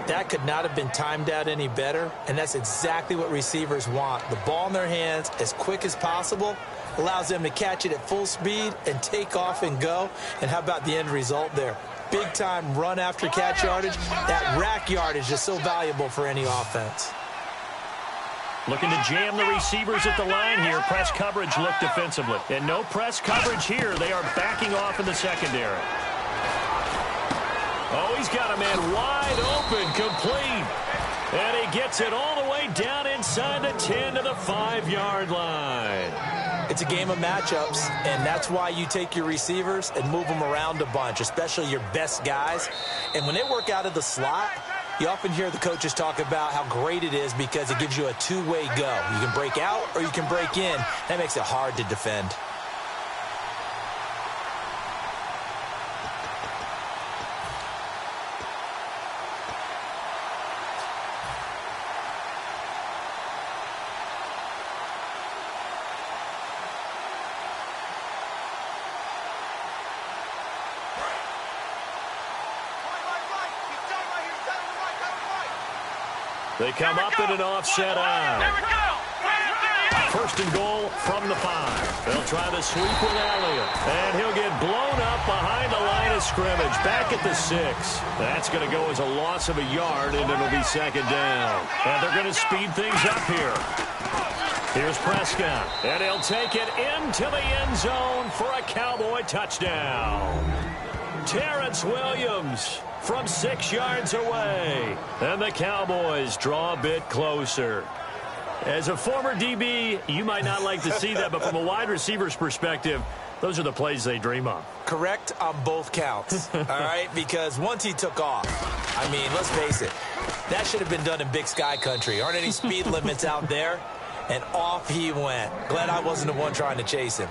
S3: That could not have been timed out any better, and that's exactly what receivers want. The ball in their hands as quick as possible allows them to catch it at full speed and take off and go. And how about the end result there? Big time run after catch yardage. That rack yardage is so valuable for any offense.
S2: Looking to jam the receivers at the line here. Press coverage look defensively. And no press coverage here. They are backing off in the secondary. Oh, he's got a man wide open, complete. And he gets it all the way down inside the 10 to the 5-yard line.
S3: It's a game of matchups, and that's why you take your receivers and move them around a bunch, especially your best guys. And when they work out of the slot, you often hear the coaches talk about how great it is because it gives you a two-way go. You can break out or you can break in. That makes it hard to defend.
S2: They come up in an offset out.
S4: There we go.
S2: 1st and goal from the 5. They'll try the sweep with Elliott. And he'll get blown up behind the line of scrimmage. Back at the 6. That's going to go as a loss of a yard, and it'll be 2nd down. And they're going to speed things up here. Here's Prescott. And he'll take it into the end zone for a Cowboy touchdown. Terrence Williams from 6 yards away. And the Cowboys draw a bit closer. As a former DB, you might not like to see that, but from a wide receiver's perspective, those are the plays they dream of.
S3: Correct on both counts, all right? Because once he took off, I mean, let's face it, that should have been done in Big Sky country. Aren't any speed limits out there? And off he went. Glad I wasn't the one trying to chase him.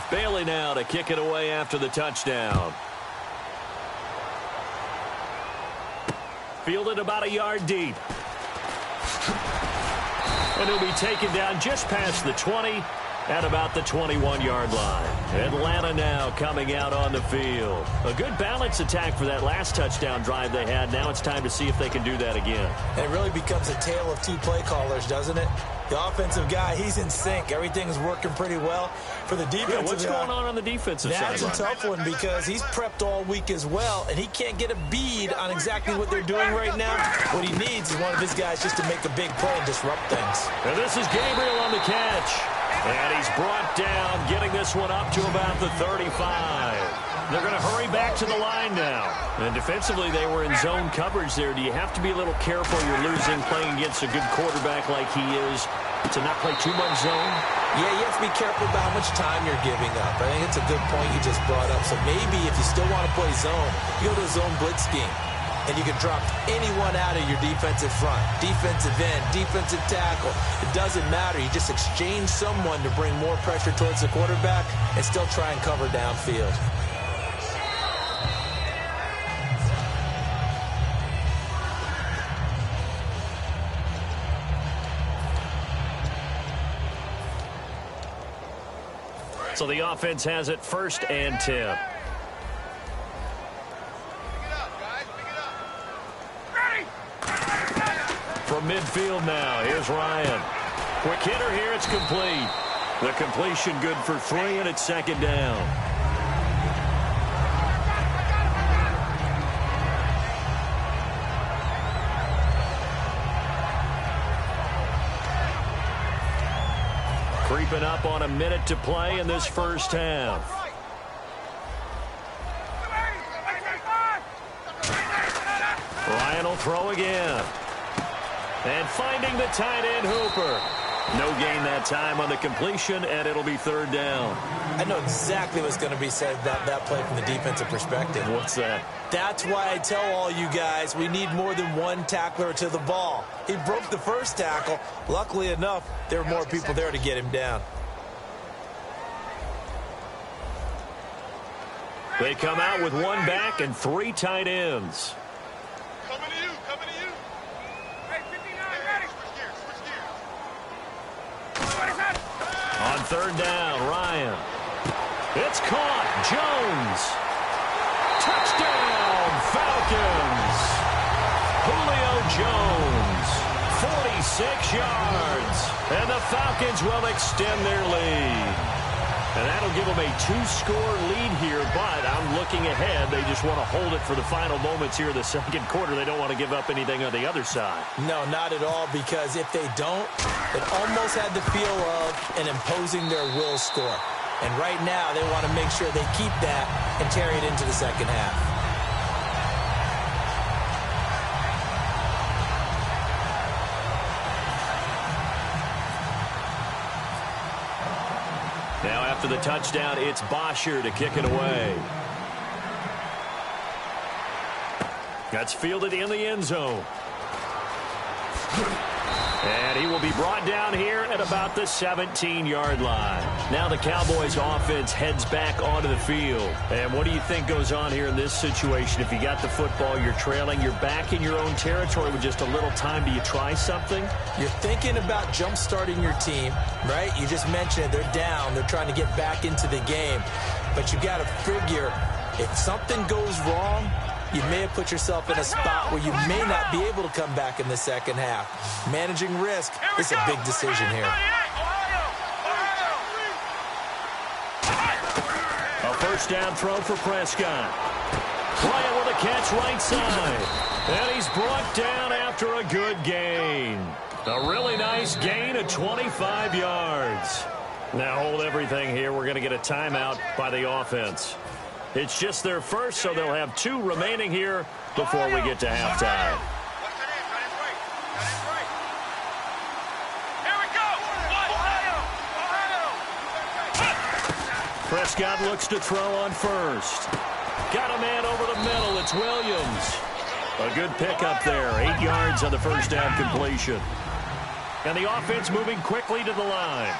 S2: Bailey now to kick it away after the touchdown. Fielded about a yard deep. And he'll be taken down just past the 20 at about the 21-yard line. Atlanta now coming out on the field. A good balance attack for that last touchdown drive they had. Now it's time to see if they can do that again.
S3: And it really becomes a tale of 2 play callers, doesn't it? The offensive guy, he's in sync. Everything's working pretty well. For the defensive
S2: guy, what's going on the defensive side?
S3: That's a tough one because he's prepped all week as well, and he can't get a bead on exactly what they're doing right now. What he needs is one of his guys just to make a big play and disrupt things.
S2: And this is Gabriel on the catch. And he's brought down, getting this one up to about the 35. They're going to hurry back to the line now. And defensively, they were in zone coverage there. Do you have to be a little careful? You're losing, playing against a good quarterback like he is, to not play too much zone?
S3: Yeah, you have to be careful about how much time you're giving up. I think it's a good point you just brought up. So maybe if you still want to play zone, you go to a zone blitz scheme. And you can drop anyone out of your defensive front, defensive end, defensive tackle. It doesn't matter. You just exchange someone to bring more pressure towards the quarterback and still try and cover downfield.
S2: So the offense has it 1st and 10. From midfield now, here's Ryan. Quick hitter here, it's complete. The completion good for 3, and it's 2nd down. Creeping up on a minute to play in this first half. Ryan will throw again. And finding the tight end, Hooper. No gain that time on the completion, and it'll be 3rd down.
S3: I know exactly what's going to be said about that play from the defensive perspective.
S2: What's that?
S3: That's why I tell all you guys we need more than one tackler to the ball. He broke the first tackle. Luckily enough, there were more people there to get him down.
S2: They come out with 1 back and 3 tight ends.
S4: Coming to you, coming to you. Hey, 59, ready. Switch gears, switch gears.
S2: On 3rd down, Ryan. It's caught. Jones. Touchdown, Falcons. Julio Jones, 46 yards. And the Falcons will extend their lead. And that'll give them a 2-score lead here, but I'm looking ahead. They just want to hold it for the final moments here in the 2nd quarter. They don't want to give up anything on the other side.
S3: No, not at all, because if they don't, it almost had the feel of an imposing their will score. And right now, they want to make sure they keep that and carry it into the 2nd half.
S2: Now after the touchdown, it's Bosher to kick it away. That's fielded in the end zone. And he will be brought down here at about the 17-yard line. Now the Cowboys offense heads back onto the field. And what do you think goes on here in this situation? If you got the football, you're trailing, you're back in your own territory with just a little time. Do you try something?
S3: You're thinking about jump-starting your team, right? You just mentioned it. They're down. They're trying to get back into the game. But you got to figure if something goes wrong, you may have put yourself in a spot where you may not be able to come back in the second half. Managing risk is a big decision here.
S2: A first down throw for Prescott. Bryant with a catch right side. And he's brought down after a good gain. A really nice gain of 25 yards. Now hold everything here. We're going to get a timeout by the offense. It's just their first, so they'll have 2 remaining here before we get to halftime. Prescott looks to throw on first. Got a man over the middle. It's Williams. A good pickup there. 8 yards on the first down completion. And the offense moving quickly to the line.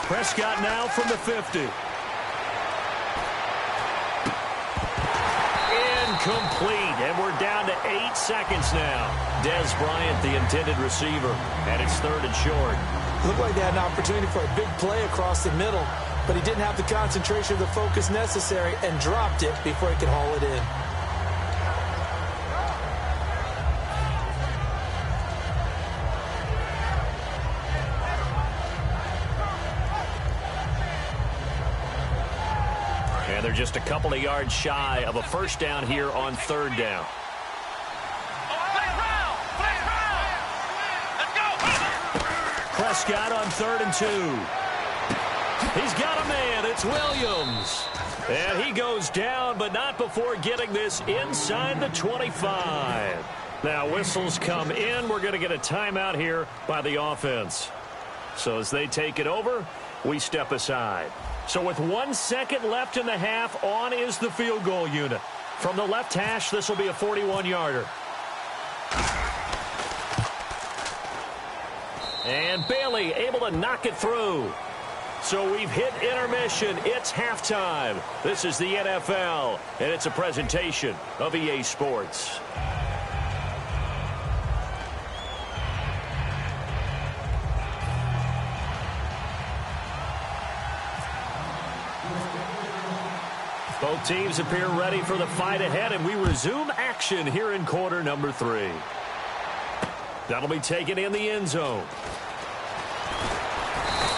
S2: Prescott now from the 50. Incomplete, and we're down to 8 seconds now. Des Bryant, the intended receiver, and it's 3rd and short.
S3: Looked like they had an opportunity for a big play across the middle, but he didn't have the concentration or the focus necessary and dropped it before he could haul it in.
S2: And they're just a couple of yards shy of a first down here on 3rd down. Prescott on 3rd and 2. He's got a man. It's Williams. And he goes down, but not before getting this inside the 25. Now whistles come in. We're going to get a timeout here by the offense. So as they take it over, we step aside. So with 1 second left in the half, on is the field goal unit. From the left hash, this will be a 41-yarder. And Bailey able to knock it through. So we've hit intermission. It's halftime. This is the NFL, and it's a presentation of EA Sports. Both teams appear ready for the fight ahead, and we resume action here in quarter number 3. That'll be taken in the end zone.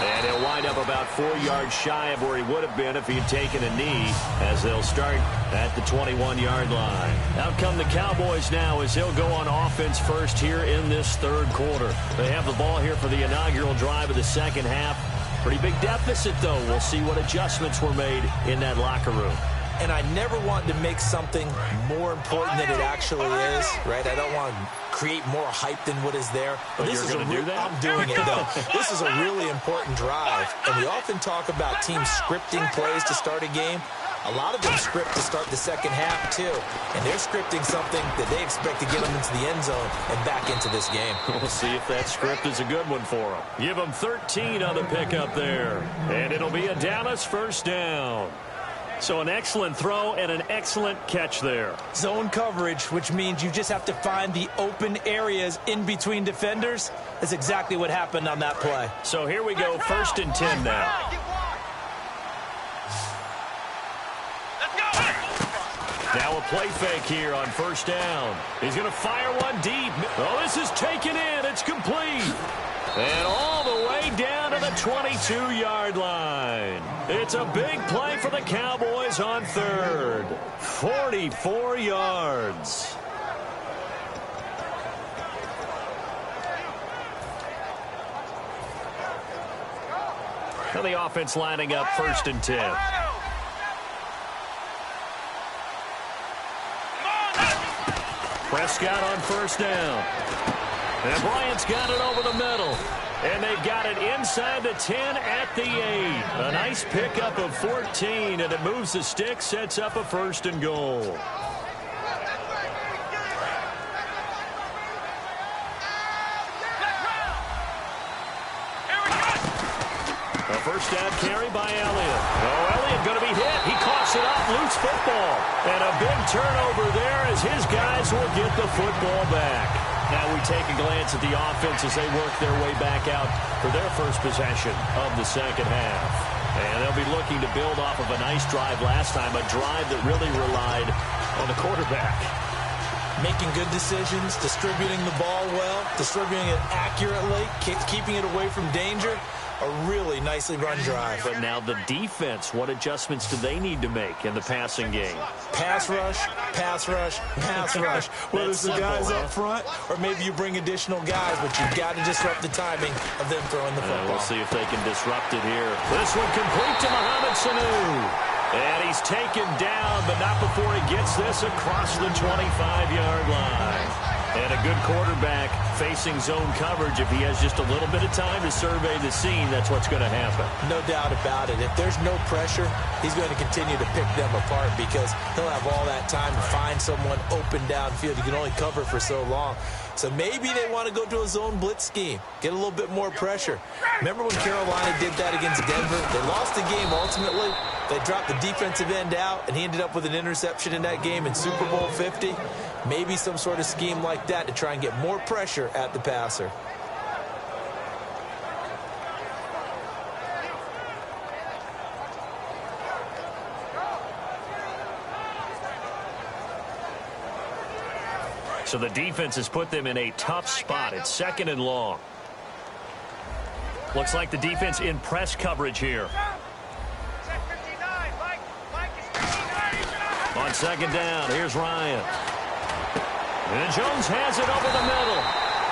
S2: And he'll wind up about 4 yards shy of where he would have been if he had taken a knee, as they'll start at the 21-yard line. Out come the Cowboys now as he'll go on offense first here in this 3rd quarter. They have the ball here for the inaugural drive of the second half. Pretty big deficit, though. We'll see what adjustments were made in that locker room.
S3: And I never want to make something more important than it actually is, right? I don't want to create more hype than what is there.
S2: But this is going to do that?
S3: I'm doing it, though. This is a really important drive. And we often talk about teams scripting plays to start a game. A lot of them script to start the second half, too. And they're scripting something that they expect to get them into the end zone and back into this game.
S2: We'll see if that script is a good one for them. Give them 13 on the pickup there. And it'll be a Dallas first down. So an excellent throw and an excellent catch there.
S3: Zone coverage, which means you just have to find the open areas in between defenders. That's exactly what happened on that play.
S2: So here we go, 1st and 10 now. Now a play fake here on first down. He's going to fire one deep. Oh, this is taken in. It's complete. And all the way down to the 22-yard line. It's a big play for the Cowboys on 3rd. 44 yards. And the offense lining up 1st and 10. Prescott on first down. And Bryant's got it over the middle. And they've got it inside the 10 at the 8. A nice pickup of 14, and it moves the stick, sets up a 1st and goal. A first down carry by Elliott. Oh, Elliott going to be hit. He coughs it up, loose football. And a big turnover there as his guys will get the football back. Now we take a glance at the offense as they work their way back out for their first possession of the second half. And they'll be looking to build off of a nice drive last time, a drive that really relied on the quarterback.
S3: Making good decisions, distributing the ball well, distributing it accurately, keeping it away from danger. A really nicely run drive.
S2: But now the defense, what adjustments do they need to make in the passing game?
S3: Pass rush, pass rush, pass rush. Whether it's the guys up front or maybe you bring additional guys, but you've got to disrupt the timing of them throwing the football.
S2: We'll see if they can disrupt it here. This one complete to Mohamed Sanu. And he's taken down, but not before he gets this across the 25-yard line. And a good quarterback facing zone coverage. If he has just a little bit of time to survey the scene, that's what's going to happen.
S3: No doubt about it. If there's no pressure, he's going to continue to pick them apart because he'll have all that time to find someone open downfield. You can only cover for so long. So maybe they want to go to a zone blitz scheme, get a little bit more pressure. Remember when Carolina did that against Denver? They lost the game ultimately. They dropped the defensive end out, and he ended up with an interception in that game in Super Bowl 50. Maybe some sort of scheme like that to try and get more pressure at the passer.
S2: So the defense has put them in a tough spot. It's 2nd and long. Looks like the defense in press coverage here. On 2nd down, here's Ryan. And Jones has it over the middle.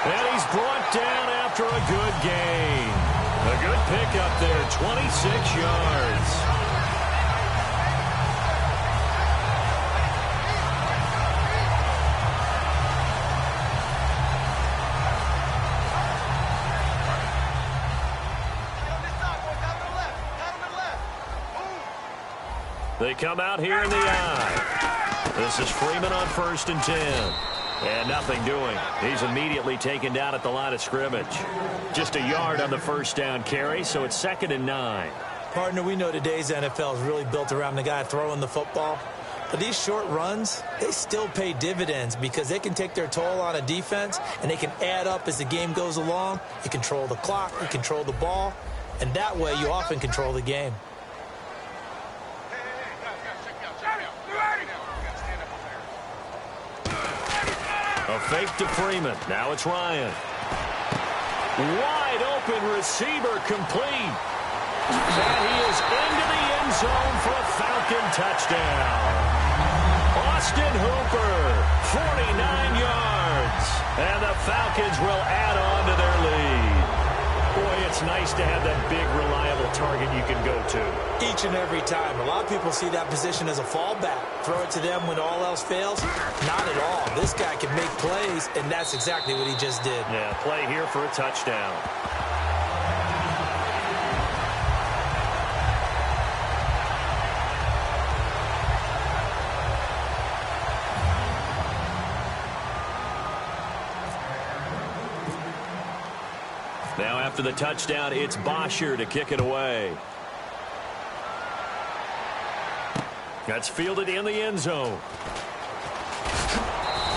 S2: And he's brought down after a good gain. A good pickup there, 26 yards. They come out here in the I. This is Freeman on 1st and 10. And nothing doing. He's immediately taken down at the line of scrimmage. Just a yard on the first down carry, so it's 2nd and 9.
S3: Partner, we know today's NFL is really built around the guy throwing the football. But these short runs, they still pay dividends because they can take their toll on a defense, and they can add up as the game goes along. You control the clock, you control the ball, and that way you often control the game.
S2: A fake to Freeman. Now it's Ryan. Wide open receiver complete. And he is into the end zone for a Falcon touchdown. Austin Hooper, 49 yards. And the Falcons will add on to their lead. Boy, it's nice to have that big, reliable target you can go to.
S3: Each and every time. A lot of people see that position as a fallback. Throw it to them when all else fails. Not at all. This guy can make plays, and that's exactly what he just did.
S2: Yeah, play here for a touchdown. Now after the touchdown, it's Bosher to kick it away. That's fielded in the end zone.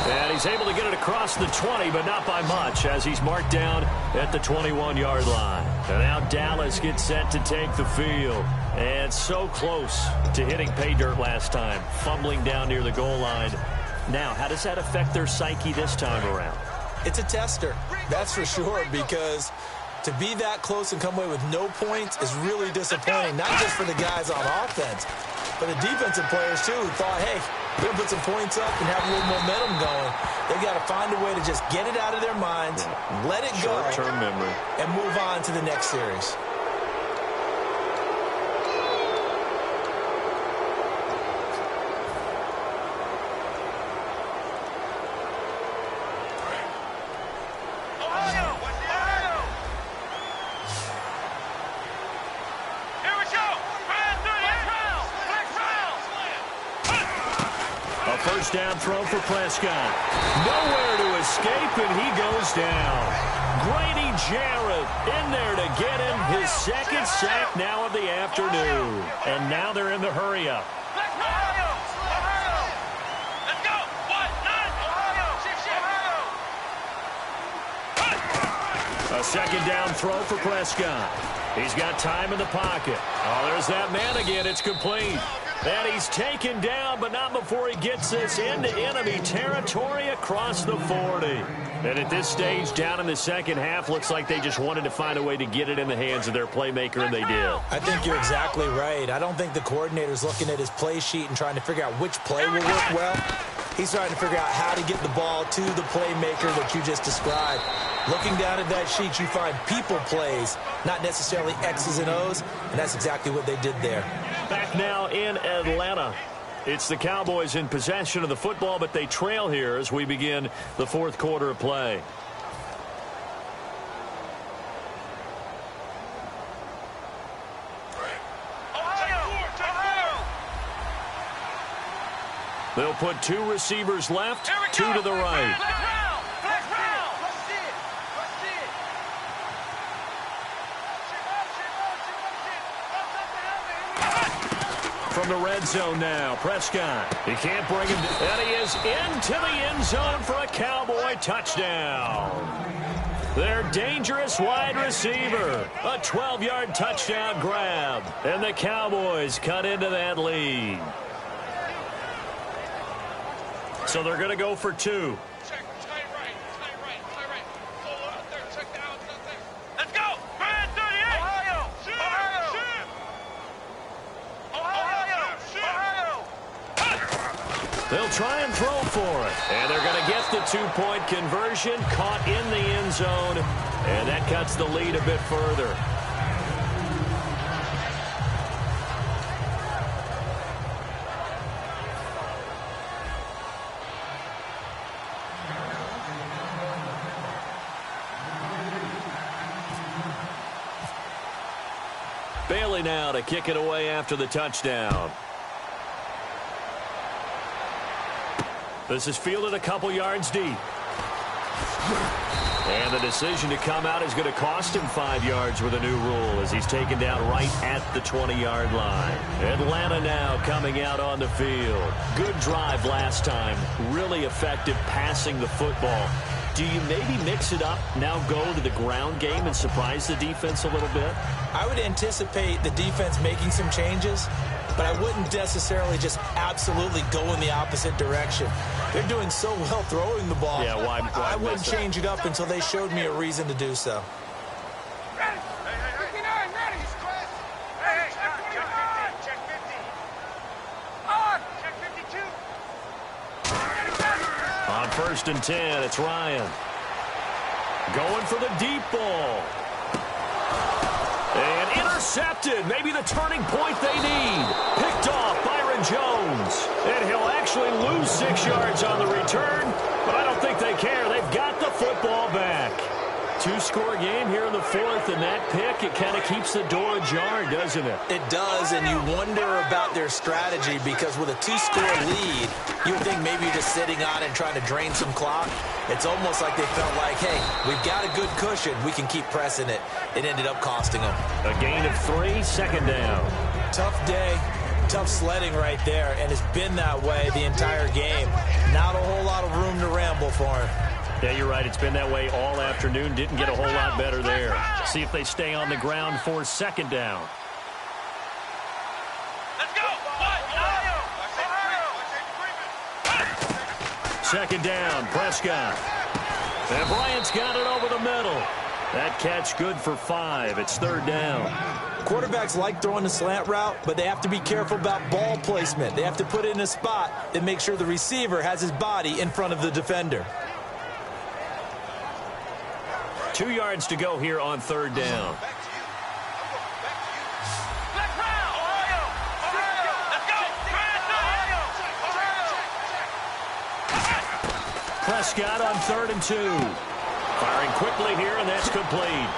S2: And he's able to get it across the 20, but not by much, as he's marked down at the 21-yard line. And now Dallas gets set to take the field. And so close to hitting pay dirt last time, fumbling down near the goal line. Now, how does that affect their psyche this time around?
S3: It's a tester, that's for sure, because to be that close and come away with no points is really disappointing, not just for the guys on offense, but the defensive players, too, who thought, hey, we're going to put some points up and have a little momentum going. They've got to find a way to just get it out of their minds, let it go,
S2: short-term memory,
S3: and move on to the next series.
S2: first down throw for Prescott. Nowhere to escape, and he goes down. Grady Jarrett in there to get him his second sack now of the afternoon. And now they're in the hurry-up. A second down throw for Prescott. He's got time in the pocket. Oh, there's that man again. It's complete. And he's taken down, but not before he gets this into enemy territory across the 40. And at this stage, down in the second half, looks like they just wanted to find a way to get it in the hands of their playmaker, and they did.
S3: I think you're exactly right. I don't think the coordinator's looking at his play sheet and trying to figure out which play will work well. He's trying to figure out how to get the ball to the playmaker that you just described. Looking down at that sheet, you find people plays, not necessarily X's and O's, and that's exactly what they did there.
S2: Back now in Atlanta. It's the Cowboys in possession of the football, but they trail here as we begin the fourth quarter of play. They'll put two receivers left, two to the right. From the red zone now, Prescott. He can't bring him down. And he is into the end zone for a Cowboy touchdown. Their dangerous wide receiver. A 12-yard touchdown grab. And the Cowboys cut into that lead. So they're going to go for two. They'll try and throw for it. And they're going to get the two-point conversion. Caught in the end zone. And that cuts the lead a bit further. Bailey now to kick it away after the touchdown. This is fielded a couple yards deep. And the decision to come out is going to cost him 5 yards with a new rule as he's taken down right at the 20-yard line. Atlanta now coming out on the field. Good drive last time. Really effective passing the football. Do you maybe mix it up, now go to the ground game and surprise the defense a little bit?
S3: I would anticipate the defense making some changes, but I wouldn't necessarily just absolutely go in the opposite direction. They're doing so well throwing the ball.
S2: Yeah, why
S3: I wouldn't change it up until they showed me a reason to do so.
S2: On 1st and 10, it's Ryan. Going for the deep ball. And intercepted. Maybe the turning point they need. Picked off Byron Jones. And he'll actually lose 6 yards on the return, but I don't think they care. They've got the football back. Two-score game here in the fourth, and that pick, it kind of keeps the door ajar, doesn't it?
S3: It does, and you wonder about their strategy because with a two-score lead, you would think maybe you're just sitting on and trying to drain some clock. It's almost like they felt like, hey, we've got a good cushion. We can keep pressing it. It ended up costing them.
S2: A gain of 3, second down.
S3: Tough day, tough sledding right there, and it's been that way the entire game. Not a whole lot of room to ramble for him.
S2: Yeah, you're right. It's been that way all afternoon. Didn't get a whole lot better there. See if they stay on the ground for second down.
S4: Let's go!
S2: Second down, Prescott. And Bryant's got it over the middle. That catch good for 5. It's third down.
S3: Quarterbacks like throwing the slant route, but they have to be careful about ball placement. They have to put it in a spot that makes sure the receiver has his body in front of the defender.
S2: 2 yards to go here on third down. Prescott on 3rd and 2. Firing quickly here, and that's complete.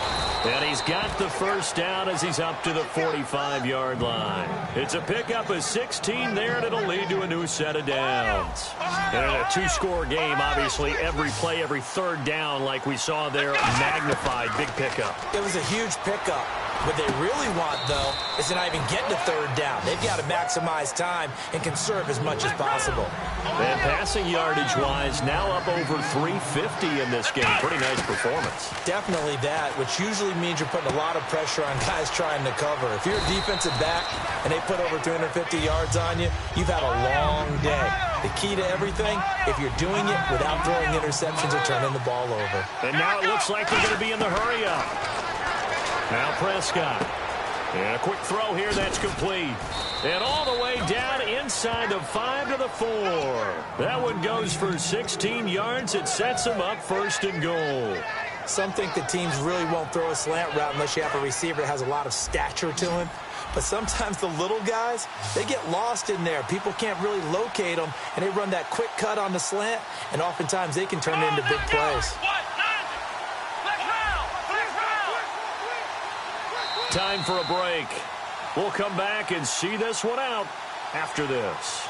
S2: And he's got the first down as he's up to the 45-yard line. It's a pickup of 16 there, and it'll lead to a new set of downs. And in a two-score game, obviously, every play, every third down, like we saw there, magnified, big pickup.
S3: It was a huge pickup. What they really want, though, is to not even get to third down. They've got to maximize time and conserve as much as possible.
S2: And passing yardage-wise, now up over 350 in this game. Pretty nice performance.
S3: Definitely that, which usually means you're putting a lot of pressure on guys trying to cover. If you're a defensive back and they put over 350 yards on you, you've had a long day. The key to everything, if you're doing it without throwing interceptions or turning the ball over.
S2: And now it looks like they're going to be in the hurry-up. Now Prescott. And a quick throw here that's complete. And all the way down inside the 5 to the 4. That one goes for 16 yards. It sets them up first and goal.
S3: Some think the teams really won't throw a slant route unless you have a receiver that has a lot of stature to him. But sometimes the little guys, they get lost in there. People can't really locate them, and they run that quick cut on the slant, and oftentimes they can turn it into big plays.
S2: Time for a break. We'll come back and see this one out after this.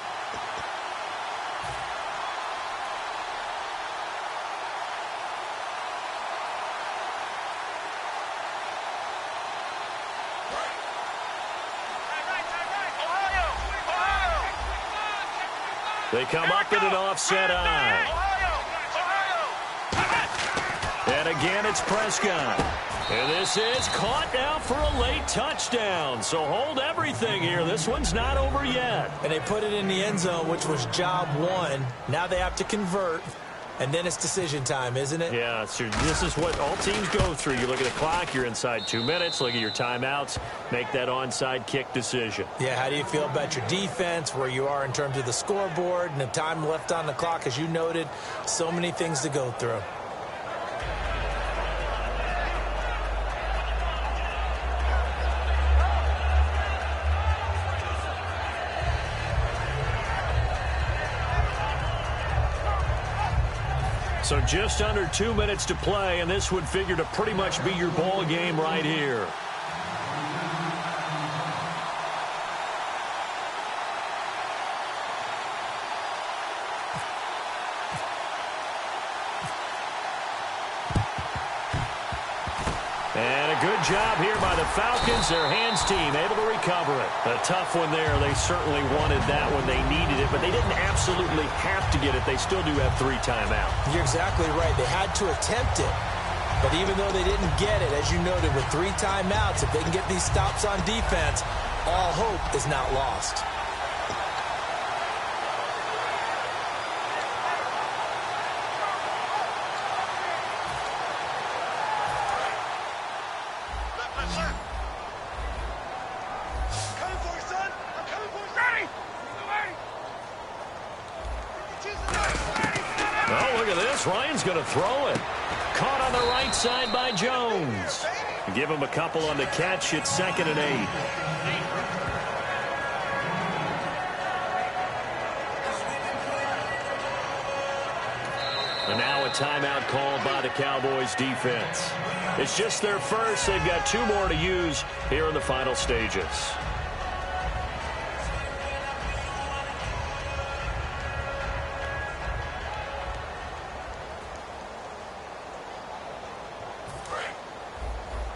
S2: They come up in an offset eye. And again, it's Prescott. And this is caught now for a late touchdown. So hold everything here. This one's not over yet.
S3: And they put it in the end zone, which was job one. Now they have to convert. And then it's decision time, isn't it?
S2: Yeah, so this is what all teams go through. You look at the clock, you're inside 2 minutes. Look at your timeouts. Make that onside kick decision.
S3: Yeah, how do you feel about your defense, where you are in terms of the scoreboard, and the time left on the clock, as you noted? So many things to go through.
S2: So just under 2 minutes to play, and this would figure to pretty much be your ball game right here. And a good job here by the Falcons. Their hands team able to recover it. A tough one there. They certainly wanted that when they needed it, but they didn't absolutely have to get it. They still do have 3 timeouts.
S3: You're exactly right. They had to attempt it. But even though they didn't get it, as you noted, with 3 timeouts, if they can get these stops on defense, all hope is not lost.
S2: Ryan's going to throw it. Caught on the right side by Jones. Give him a couple on the catch. It's 2nd and 8. And now a timeout called by the Cowboys defense. It's just their first. They've got 2 more to use here in the final stages.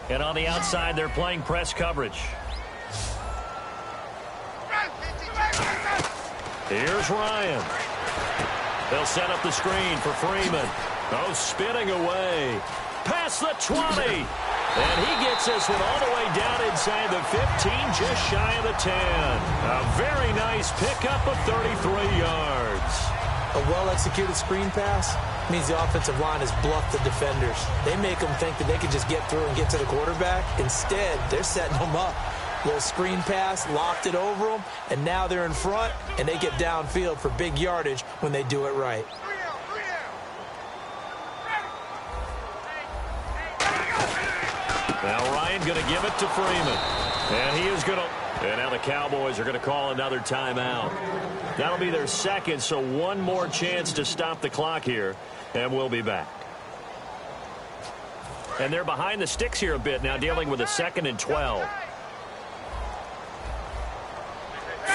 S2: And on the outside, they're playing press coverage. Here's Ryan. They'll set up the screen for Freeman. Oh, spinning away. Past the 20. And he gets this one all the way down inside the 15, just shy of the 10. A very nice pickup of 33 yards.
S3: A well-executed screen pass means the offensive line has bluffed the defenders. They make them think that they can just get through and get to the quarterback. Instead, they're setting them up. Little screen pass, locked it over them, and now they're in front, and they get downfield for big yardage when they do it right.
S2: Now Ryan going to give it to Freeman. And he is going to... And now the Cowboys are going to call another timeout. That'll be their second, so one more chance to stop the clock here, and we'll be back. And they're behind the sticks here a bit now, dealing with a 2nd and 12.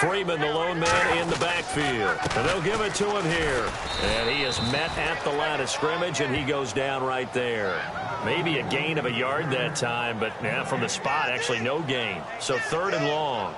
S2: Freeman, the lone man in the backfield. And they'll give it to him here. And he is met at the line of scrimmage, and he goes down right there. Maybe a gain of a yard that time, but yeah, from the spot, actually no gain. So 3rd and long.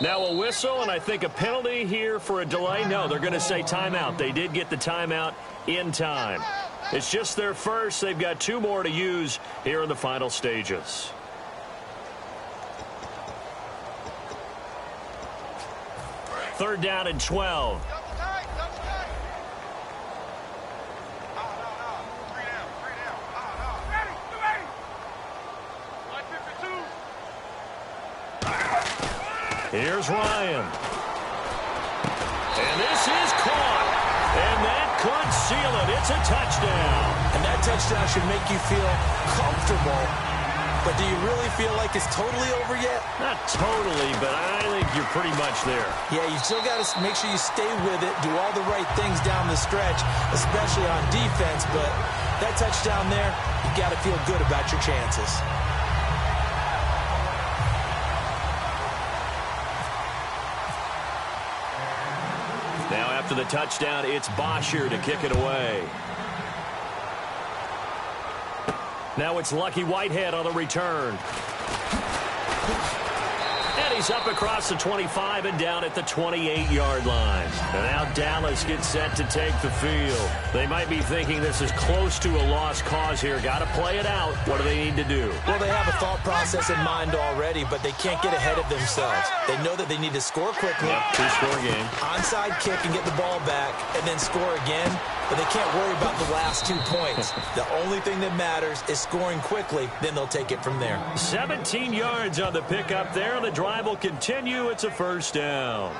S2: Now a whistle, and I think a penalty here for a delay. No, they're going to say timeout. They did get the timeout in time. It's just their first. They've got 2 more to use here in the final stages. Third down and 12. Here's Ryan. And this is caught. And that could seal it. It's a touchdown.
S3: And that touchdown should make you feel comfortable. But do you really feel like it's totally over yet?
S2: Not totally, but I think you're pretty much there.
S3: Yeah, you still got to make sure you stay with it, do all the right things down the stretch, especially on defense. But that touchdown there, you got to feel good about your chances.
S2: Now after the touchdown, it's Bosher to kick it away. Now it's Lucky Whitehead on the return. And he's up across the 25 and down at the 28-yard line. And now Dallas gets set to take the field. They might be thinking this is close to a lost cause here. Got to play it out. What do they need to do?
S3: Well, they have a thought process in mind already, but they can't get ahead of themselves. They know that they need to score quickly.
S2: Yep, 2-score game.
S3: Onside kick and get the ball back, and then score again. But they can't worry about the last 2 points. The only thing that matters is scoring quickly. Then they'll take it from there.
S2: 17 yards on the pickup there. The drive will continue. It's a first down.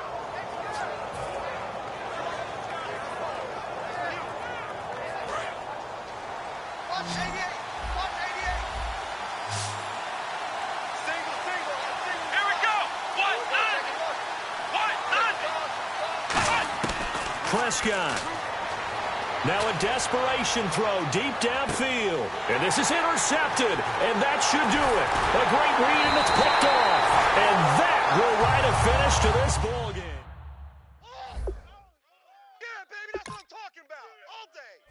S2: Prescott. Now a desperation throw deep downfield. And this is intercepted. And that should do it. A great read, and it's picked off. And that will write a finish to this ball game.
S4: Yeah, baby, that's what I'm talking about. All day.